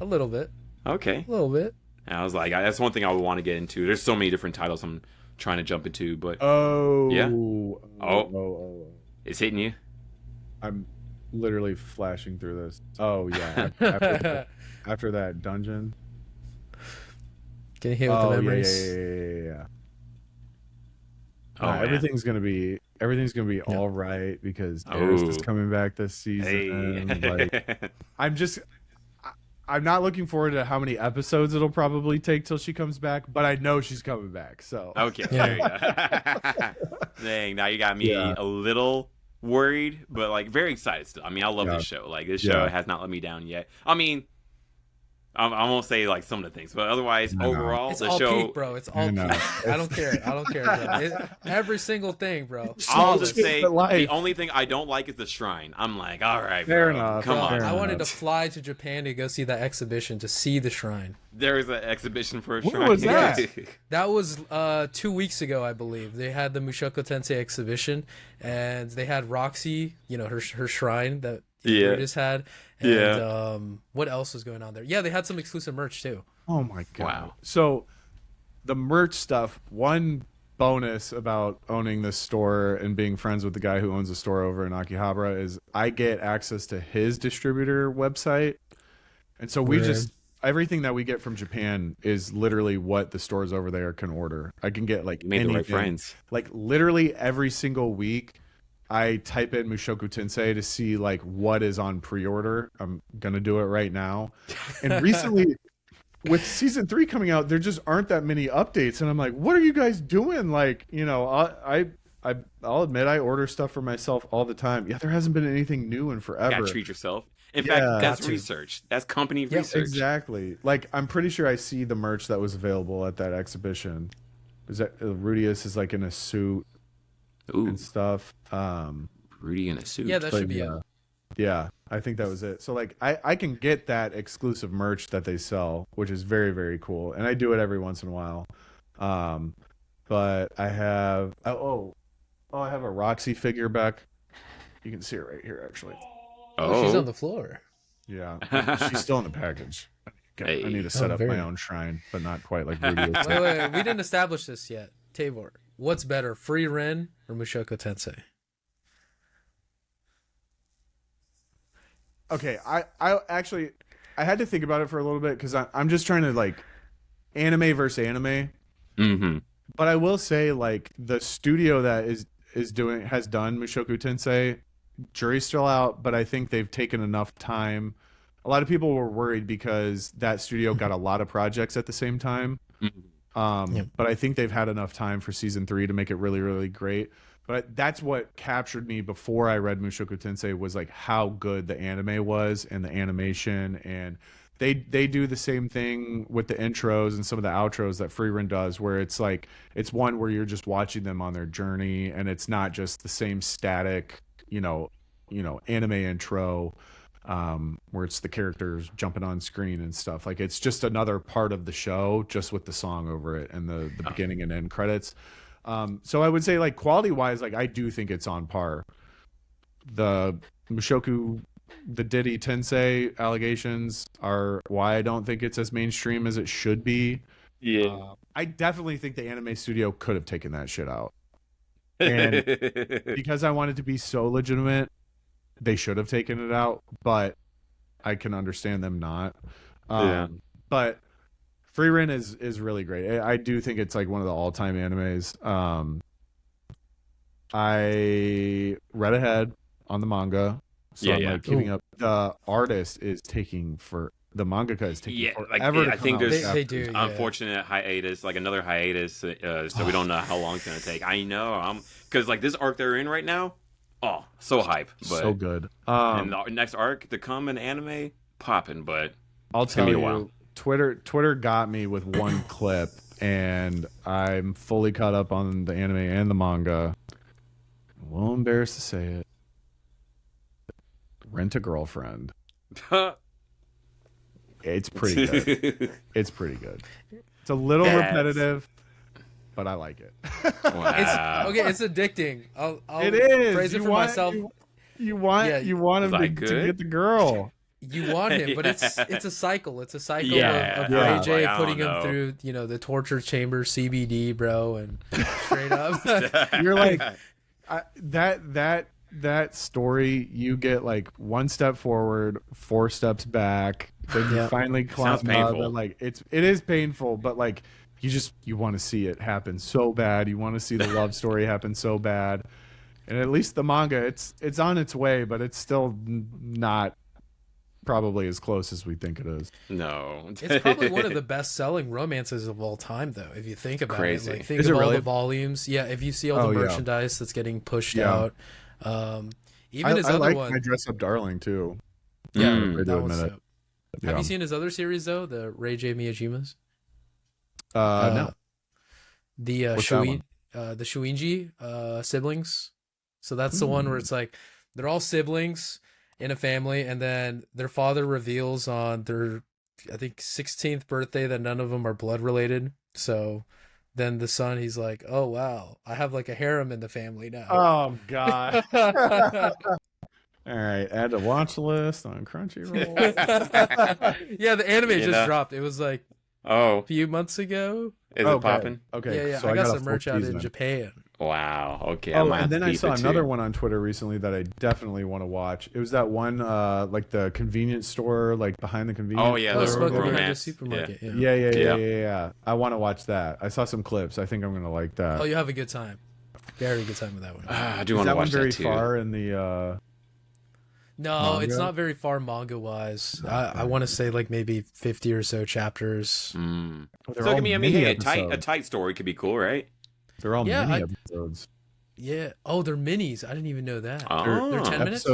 A little bit. Okay. A little bit. And I was like, that's one thing I would want to get into. There's so many different titles I'm trying to jump into, but it's hitting you. I'm literally flashing through this. Oh yeah, after that dungeon. Getting hit with the memories. Yeah. Everything's gonna be all right, because Eris is coming back this season. Hey. Like, I'm not looking forward to how many episodes it'll probably take till she comes back, but I know she's coming back. So okay, there you go. Dang, now you got me a little worried, but like very excited still. I mean, I love this show. Like this show has not let me down yet. I mean, I won't say like some of the things, but otherwise, overall, it's the all show, peak, bro. It's all peak. I don't care. Bro. Every single thing, bro. I'll just say the only thing I don't like is the shrine. I'm like, all right, fair bro, enough. Come on. I wanted to fly to Japan to go see that exhibition, to see the shrine. There is an exhibition for a shrine. What was that? That was 2 weeks ago, I believe. They had the Mushoku Tensei exhibition, and they had Roxy, her shrine that Brutus had. And what else was going on there? Yeah, they had some exclusive merch too. Oh my god! Wow. So the merch stuff. One bonus about owning this store and being friends with the guy who owns the store over in Akihabara is I get access to his distributor website. And so we just everything that we get from Japan is literally what the stores over there can order. I can get like made the right friends. Like literally every single week I type in Mushoku Tensei to see like what is on pre-order. I'm going to do it right now. And recently with season 3 coming out, there just aren't that many updates. And I'm like, what are you guys doing? Like, you know, I'll admit I order stuff for myself all the time. Yeah, there hasn't been anything new in forever. You gotta treat yourself. In fact, that's research. That's company research. Exactly. Like, I'm pretty sure I see the merch that was available at that exhibition. Is that Rudius is like in a suit and stuff. Rudy in a suit. Yeah, that should be it. Yeah, I think that was it. So like, I can get that exclusive merch that they sell, which is very, very cool. And I do it every once in a while. But I have I have a Roxy figure back. You can see it right here, actually. Oh, she's on the floor. Yeah, she's still in the package. I need to set up my own shrine, but not quite like Rudy. Wait, we didn't establish this yet. Taybor, what's better, Free Ren or Mushoku Tensei? Okay, I actually had to think about it for a little bit because I'm just trying to like anime versus anime. Mm-hmm. But I will say like the studio that has done Mushoku Tensei, jury's still out, but I think they've taken enough time. A lot of people were worried because that studio got a lot of projects at the same time. But I think they've had enough time for season 3 to make it really, really great. But that's what captured me before I read Mushoku Tensei was like how good the anime was and the animation. And they do the same thing with the intros and some of the outros that Freerin does, where it's like it's one where you're just watching them on their journey, and it's not just the same static, you know, anime intro where it's the characters jumping on screen and stuff. Like it's just another part of the show, just with the song over it and the beginning and end credits. So I would say like quality wise, like I do think it's on par. The Diddy Tensei allegations are why I don't think it's as mainstream as it should be. Yeah. I definitely think the anime studio could have taken that shit out. And because I want it to be so legitimate, they should have taken it out, but I can understand them not. But Freerin is really great. I do think it's like one of the all-time animes. I read ahead on the manga, so I'm like keeping up. The artist is taking the mangaka is taking forever to I think come there's out. They do, unfortunate hiatus, like another hiatus, so we don't know how long it's gonna take. I know, because like this arc they're in right now, so hype, but so good. And the next arc to come in anime, popping, but I'll tell you, a while. Twitter got me with one clip, and I'm fully caught up on the anime and the manga. I'm a little embarrassed to say it. Rent a Girlfriend. It's pretty good. It's pretty good. It's a little repetitive, but I like it. Wow. It's addicting. I'll it is. phrase it for myself. You want him to get the girl. You want him, but it's a cycle. It's a cycle of AJ like, putting him through, the torture chamber, CBD, bro, and straight up. You're like that story. You get like one step forward, 4 steps back. Then you finally climb up. And, like it is painful, but like you want to see it happen so bad. You want to see the love story happen so bad. And at least the manga, it's on its way, but it's still not probably as close as we think it is. No. It's probably one of the best-selling romances of all time, though, if you think about it. Like, think is of it all really? The volumes. Yeah, if you see all the merchandise that's getting pushed out. Even his I other like one. My Dress Up Darling, too. Yeah, that one's dope. Have you seen his other series, though? The Ray J. Miyajima's? No. The Shuinji siblings. So that's the one where it's like they're all siblings in a family, and then their father reveals on their, I think, 16th birthday that none of them are blood related. So then the son, he's like, oh wow, I have like a harem in the family now. Oh god. All right, add to watch list on Crunchyroll. Yeah, the anime just dropped. It was like a few months ago. Is it popping? Okay. Yeah. So I got a some full merch out in season. Japan. Wow. Okay. Oh, and then I saw another one on Twitter recently that I definitely want to watch. It was that one, like the convenience store, like behind the convenience. Oh yeah, the the romance supermarket. Yeah. I want to watch that. I saw some clips. I think I'm gonna like that. Oh, you have a good time. Very good time with that one. I do want to watch that too. Is that one very far in the? No, manga? it's not very far manga wise. I want to say like maybe 50 or so chapters. So I mean, hey, a tight story could be cool, right? They're all mini episodes. Yeah. Oh, they're minis. I didn't even know that. Oh. They're 10 minutes?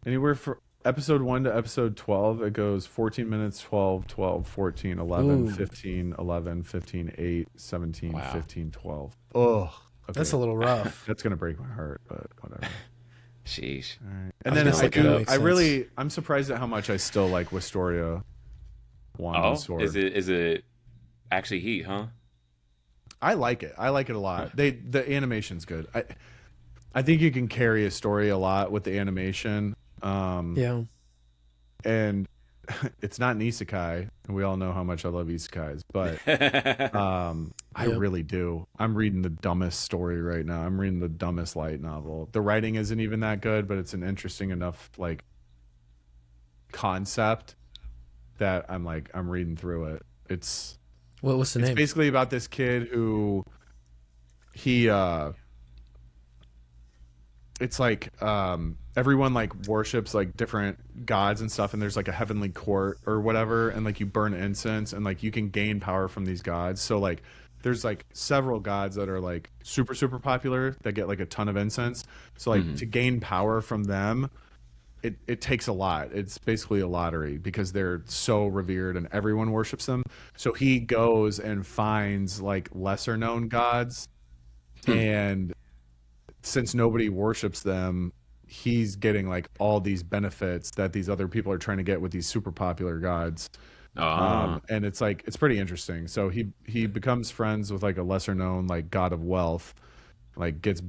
Anywhere from episode 1 to episode 12, it goes 14 minutes, 12, 12, 14, 11, 15, 11, 15, 8, 17, 15, 12. Oh, okay. That's a little rough. That's going to break my heart, but whatever. Sheesh. Right. And then I'm surprised at how much I still like Wisteria. Sword. Is it actually heat, huh? I like it. I like it a lot. The animation's good. I think you can carry a story a lot with the animation. Yeah. And it's not an isekai, and we all know how much I love isekais, but I really do. I'm reading the dumbest story right now. I'm reading the dumbest light novel. The writing isn't even that good, but it's an interesting enough like concept that I'm reading through it. What's the name? It's basically about this kid who it's like everyone like worships like different gods and stuff, and there's like a heavenly court or whatever, and like you burn incense and like you can gain power from these gods. So like there's like several gods that are like super popular that get like a ton of incense. So like to gain power from them, it takes a lot. It's basically a lottery because they're so revered and everyone worships them. So he goes and finds like lesser known gods, and since nobody worships them, he's getting like all these benefits that these other people are trying to get with these super popular gods. And it's like, it's pretty interesting. So he becomes friends with like a lesser known like god of wealth, like gets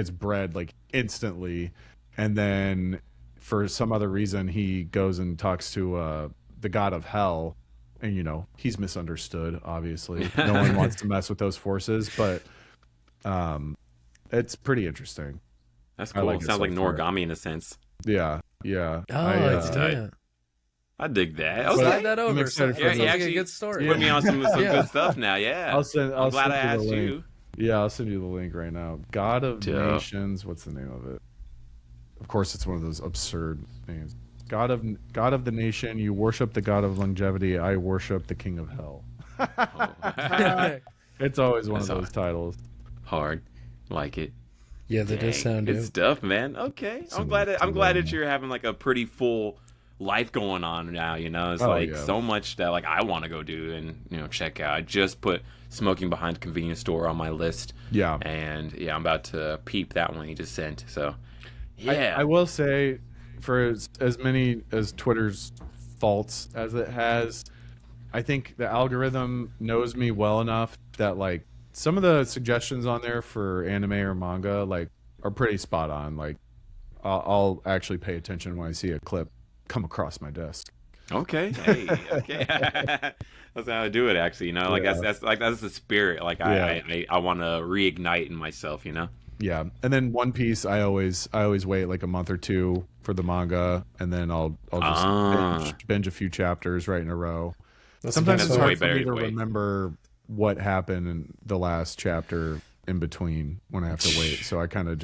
bred like instantly, and then for some other reason he goes and talks to the god of hell, and he's misunderstood, obviously. No one wants to mess with those forces, but it's pretty interesting. That's cool. It sounds like Noragami in a sense. Yeah. Oh, I dig that. Okay. Slide that over. I'm excited for yeah, actually a good story. Put me on some good stuff now. Yeah. I'm glad I asked you. Yeah, I'll send you the link right now. God of Nations. What's the name of it? Of course, it's one of those absurd names. God of the nation. You worship the god of longevity. I worship the king of hell. It's always one of those titles. Hard, like it. Yeah, that does sound good stuff, man. Okay, I'm glad that you're having like a pretty full life going on now. It's so much that like I want to go do and check out. I just put Smoking Behind the Convenience Store on my list. Yeah, and I'm about to peep that one you just sent. So yeah, I will say, for as many as Twitter's faults as it has, I think the algorithm knows me well enough that like some of the suggestions on there for anime or manga like are pretty spot on. Like I'll actually pay attention when I see a clip come across my desk. Okay. Hey, okay. That's how I do it actually, that's the spirit. Like I want to reignite in myself, Yeah. And then One Piece, I always wait like a month or two for the manga, and then I'll just binge a few chapters right in a row. Sometimes it's hard for me to remember what happened in the last chapter in between when I have to wait. So I kind of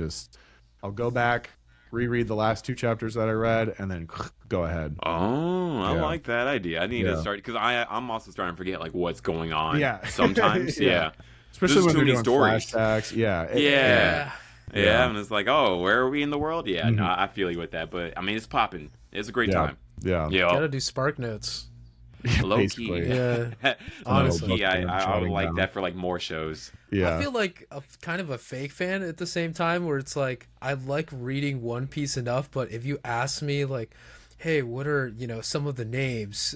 I'll go back, reread the last 2 chapters that I read, and then go ahead. Oh, I like that idea. I need to start, because I'm also starting to forget like what's going on. Sometimes. Especially when they're doing stories. Flashbacks. Yeah. And it's like, oh, where are we in the world? Yeah, no, I feel you with that. But I mean, it's popping. It's a great time. Yeah. Gotta do Spark Notes. Low key. Yeah. Honestly, I would like that for like more shows. Yeah. I feel like kind of a fake fan at the same time, where it's like I like reading One Piece enough, but if you ask me like, hey, what are some of the names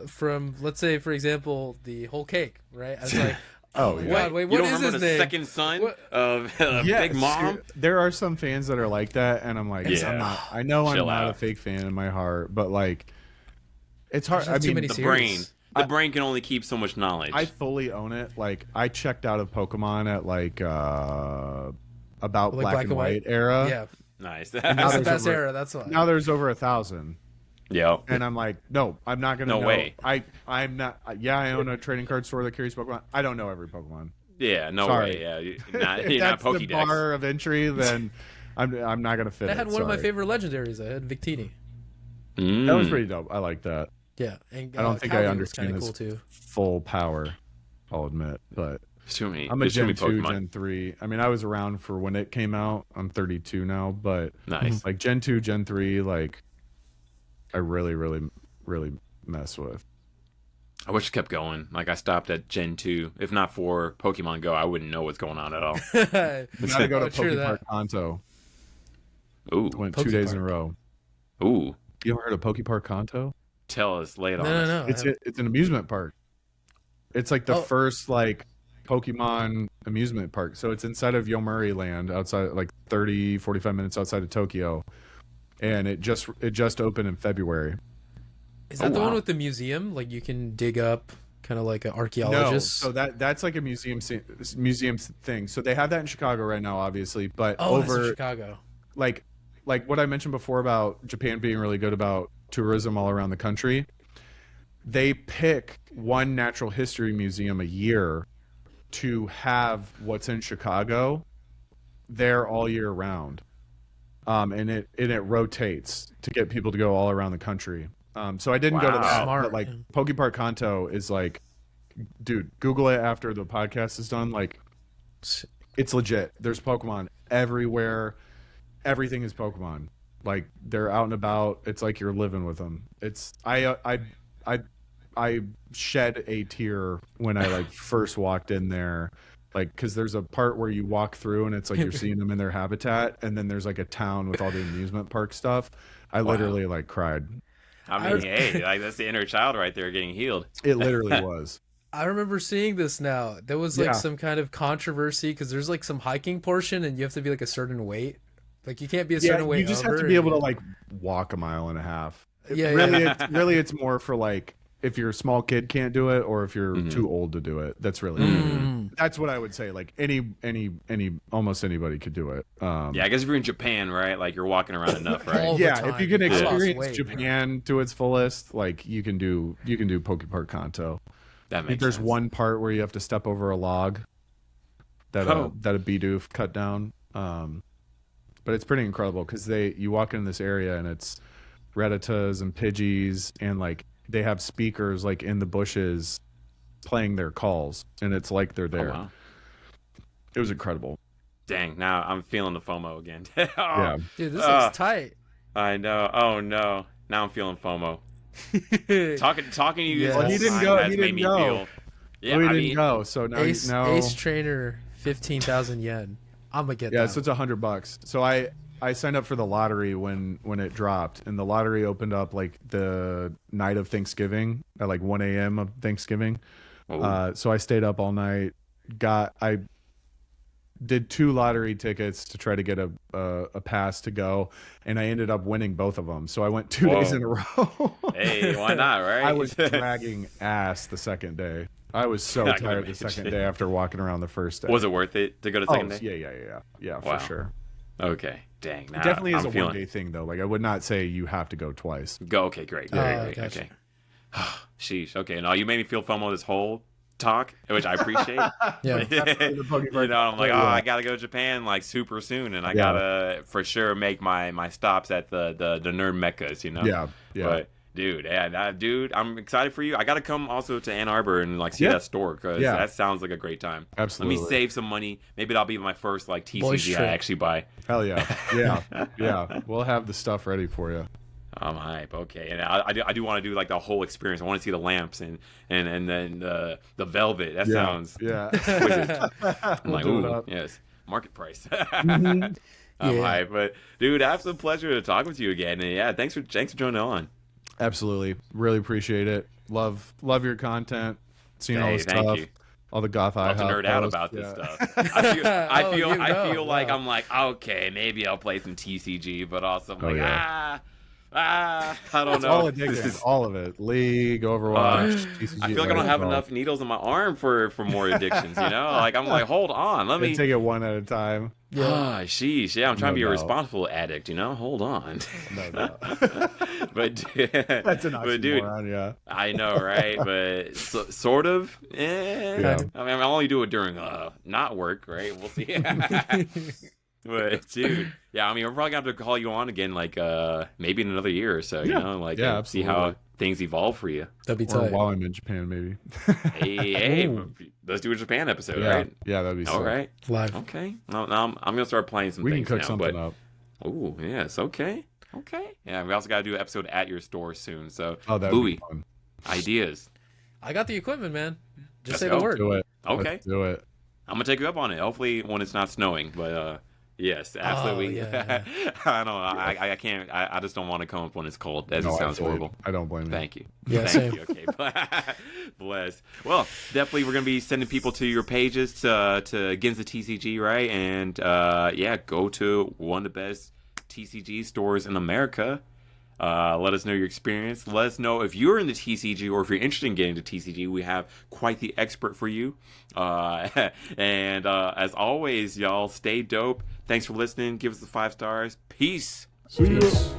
from, let's say for example, the whole cake, right? I was like, oh my God, wait, what is his name? The second son of Big Mom? There are some fans that are like that, and I'm like, I'm not a fake fan in my heart, but like, it's hard. Too many series. the brain can only keep so much knowledge. I fully own it. Like I checked out of Pokemon at like about Like black and white era. Yeah, Nice. that's the best era. That's why. Now there's over 1,000. Yep. And I'm like, no, I'm not gonna. No know. way. I'm not. Yeah, I own a trading card store that carries Pokemon. I don't know every Pokemon. Yeah, no Sorry. way. Yeah, If you're not that's the Pokédex. bar of entry, then I'm not gonna fit. I had it. one of my Sorry. favorite legendaries. I had Victini. That was pretty dope. I like that. Yeah, and I don't think I understand cool his too. full power. I'll admit, but Too many. I'm a There's too Gen many 2, Pokemon. Gen 3. I mean, I was around for when it came out. I'm 32 now, but Nice. like Gen 2, Gen 3, like I really, really, really mess with. I wish it kept going. Like I stopped at Gen 2. If not for Pokemon Go, I wouldn't know what's going on at all. You gotta go to True Pokepark that. Kanto. Ooh. Went 2 days in a Pokepark. row. Ooh. You ever heard of Pokepark Kanto? Tell us. Lay it on No, us. no, no. It's an amusement park. It's like the Oh. first like Pokemon amusement park. So it's inside of Yomiuri Land, outside like 30, 45 minutes outside of Tokyo. And it just opened in February. Is that the wow. one with the museum? Like you can dig up, kind of like an No, archaeologist. so that's like a museum thing. So they have that in Chicago right now, obviously, but Oh, that's in over Chicago. like what I mentioned before about Japan being really good about tourism all around the country. They pick one natural history museum a year to have what's in Chicago there all year round. And it rotates to get people to go all around the country. So I didn't go to Wow. that, Smart. but like Pokepark Kanto is like, dude, Google it after the podcast is done. Like, it's legit. There's Pokemon everywhere. Everything is Pokemon. Like they're out and about. It's like you're living with them. It's I shed a tear when I like first walked in there. Like, because there's a part where you walk through and it's like you're seeing them in their habitat, and then there's like a town with all the amusement park stuff. I literally like cried. I mean, hey, like that's the inner child right there getting healed. It literally was. I remember seeing this now. There was like Yeah. some kind of controversy because there's like some hiking portion and you have to be like a certain weight. Like you can't be a certain weight. You just have over to be able to and- like walk a mile and a half. Yeah, Really, it's more for like if you're a small kid can't do it, or if you're too old to do it. That's really that's what I would say. Like almost anybody could do it. Yeah, I guess if you're in Japan, right? Like you're walking around enough, right? All the Yeah, time. if you can I lost experience weight, Japan to its fullest, like you can do Pokepark Kanto. That I think makes there's sense. one part where you have to step over a log that Oh. that a Bidoof cut down. But it's pretty incredible because you walk in this area and it's Rattatas and Pidgeys, and like they have speakers like in the bushes playing their calls, and it's like they're Oh, there. wow. It was incredible. Dang, now I'm feeling the FOMO again. Yeah. Dude, this looks tight. I know. Oh no. Now I'm feeling FOMO. Talking to you Yes. this Well, whole he didn't time go- has he made didn't me go. feel. Yeah, we I didn't mean, go, so now Ace Trainer, 15,000 yen. I'm gonna get yeah, that. so it's $100. So I signed up for the lottery when it dropped, and the lottery opened up like the night of Thanksgiving at like 1 a.m. of Thanksgiving. Oh. So I stayed up all night. I did 2 lottery tickets to try to get a pass to go, and I ended up winning both of them. So I went 2 days Whoa. in a row. Hey, why not, right? I was dragging ass the second day. I was so I can tired the imagine. second day after walking around the first day. Was it worth it to go to Oh, second day? yeah, Wow. for sure. Okay, dang. Now It definitely is I'm a feeling. one-day thing, though. Like, I would not say you have to go twice. Go. Okay, great. Great. gotcha. Okay. Sheesh. Okay, no, you made me feel FOMO this whole talk, which I appreciate. Yeah. You know, I'm like, oh, I gotta go to Japan like super soon, and I gotta for sure make my stops at the nerd meccas. You know. Yeah. But dude, dude, I'm excited for you. I gotta come also to Ann Arbor and like see that store because that sounds like a great time. Absolutely. Let me save some money. Maybe that'll be my first like Boys TCG I trip. actually buy. Hell yeah. Yeah. We'll have the stuff ready for you. I'm hype. Okay, and I do want to do like the whole experience. I want to see the lamps and then the velvet. That sounds Yeah. exquisite. I'm like, do it ooh, up. yes, market price. Mhm. I'm Yeah. hype, but dude, absolute pleasure to talk with you again. And yeah, thanks for joining on. Absolutely. Really appreciate it. Love your content. Seeing all Hey, the thank stuff. you. All the goth Love to nerd out about this stuff. I feel like wow. I'm like, okay, maybe I'll play some TCG, but also I'm like, yeah. I don't It's know. all addicting. All of it. League, Overwatch, TCG. I feel like I don't have enough needles in my arm for more addictions, you know? Like, I'm like, hold on, let me take it one at a time. Yeah. Sheesh. Yeah, I'm trying to be a responsible addict, you know? Hold on. No. But That's an oxymoron, dude, yeah. I know, right? But sort of. Yeah. I mean, I only do it during not work, right? We'll see. But dude, yeah, I mean, we're probably gonna have to call you on again, like maybe in another year or so, you know, like see how things evolve for you. That'd be Or tight. while I'm in Japan, maybe. Hey, let's do a Japan episode, right? Yeah, that'd be sick. All right, live. Okay, now I'm gonna start playing some We things can cook now, something but up. oh yes, okay. Yeah, we also gotta do an episode at your store soon. So, That'd Louis, be fun. ideas. I got the equipment, man. Just Let's say go. the word. Do it. Okay. Let's do it. I'm gonna take you up on it. Hopefully, when it's not snowing, but yes, absolutely. yeah. I don't know. I can't. I just don't want to come up when it's cold. That just sounds horrible. I don't blame you. Thank you. Yeah, Thank same. you. Okay. Bless. Well, definitely we're gonna be sending people to your pages to against the TCG, right? And go to one of the best TCG stores in America. Let us know your experience. Let us know if you're in the TCG or if you're interested in getting to TCG. We have quite the expert for you. And as always, y'all, stay dope. Thanks for listening. Give us the 5 stars. Peace. See ya. Peace.